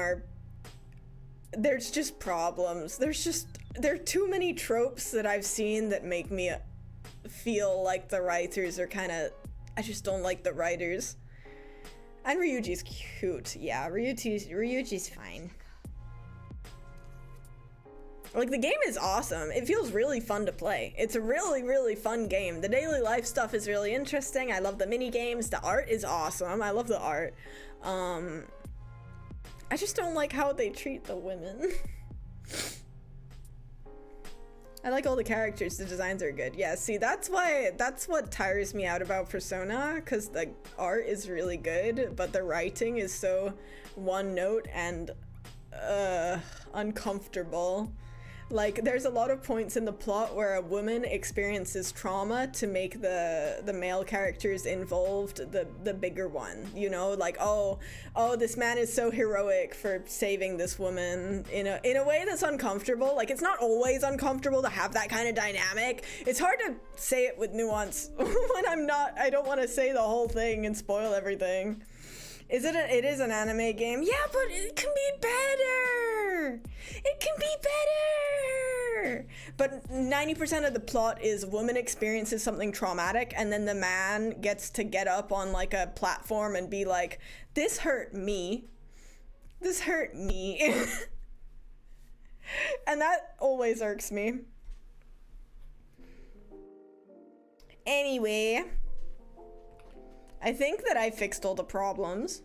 there's just problems. There are too many tropes that I've seen that make me feel like the writers are I just don't like the writers. And Ryuji's cute. Yeah, Ryuji's fine. Like, the game is awesome. It feels really fun to play. It's a really, really fun game. The daily life stuff is really interesting. I love the mini games. The art is awesome. I love the art. I just don't like how they treat the women. I like all the characters. The designs are good. Yeah, see, that's what tires me out about Persona, because the art is really good, but the writing is so one note and uncomfortable. Like, there's a lot of points in the plot where a woman experiences trauma to make the male characters involved the bigger one, you know? Like, oh, this man is so heroic for saving this woman in a way that's uncomfortable. Like, it's not always uncomfortable to have that kind of dynamic. It's hard to say it with nuance when I don't want to say the whole thing and spoil everything. It is an anime game? Yeah, but it can be better! It can be better! whatever. But 90% of the plot is woman experiences something traumatic, and then the man gets to get up on like a platform and be like, this hurt me. This hurt me. And that always irks me. Anyway, I think that I fixed all the problems.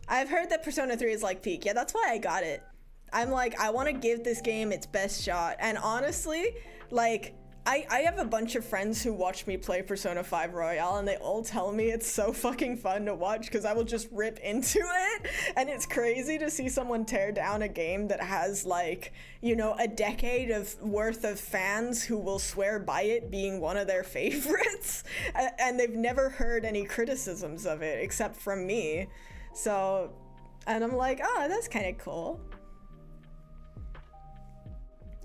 I've heard that Persona 3 is like peak. Yeah, that's why I got it. I'm like, I want to give this game its best shot. And honestly, like, I have a bunch of friends who watch me play Persona 5 Royale, and they all tell me it's so fucking fun to watch because I will just rip into it. And it's crazy to see someone tear down a game that has, like, you know, a decade of worth of fans who will swear by it being one of their favorites. And they've never heard any criticisms of it except from me. So, and I'm like, oh, that's kind of cool.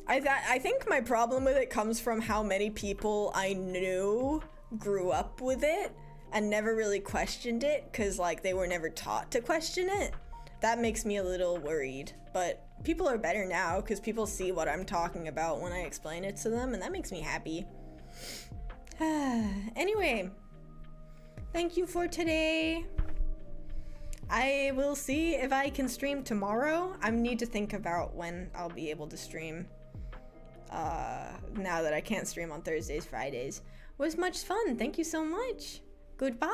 I think my problem with it comes from how many people I knew grew up with it and never really questioned it because, like, they were never taught to question it. That makes me a little worried, but people are better now because people see what I'm talking about when I explain it to them, and that makes me happy. Anyway, thank you for today. I will see if I can stream tomorrow. I need to think about when I'll be able to stream. Now that I can't stream on Thursdays, Fridays. It was much fun. Thank you so much. Goodbye.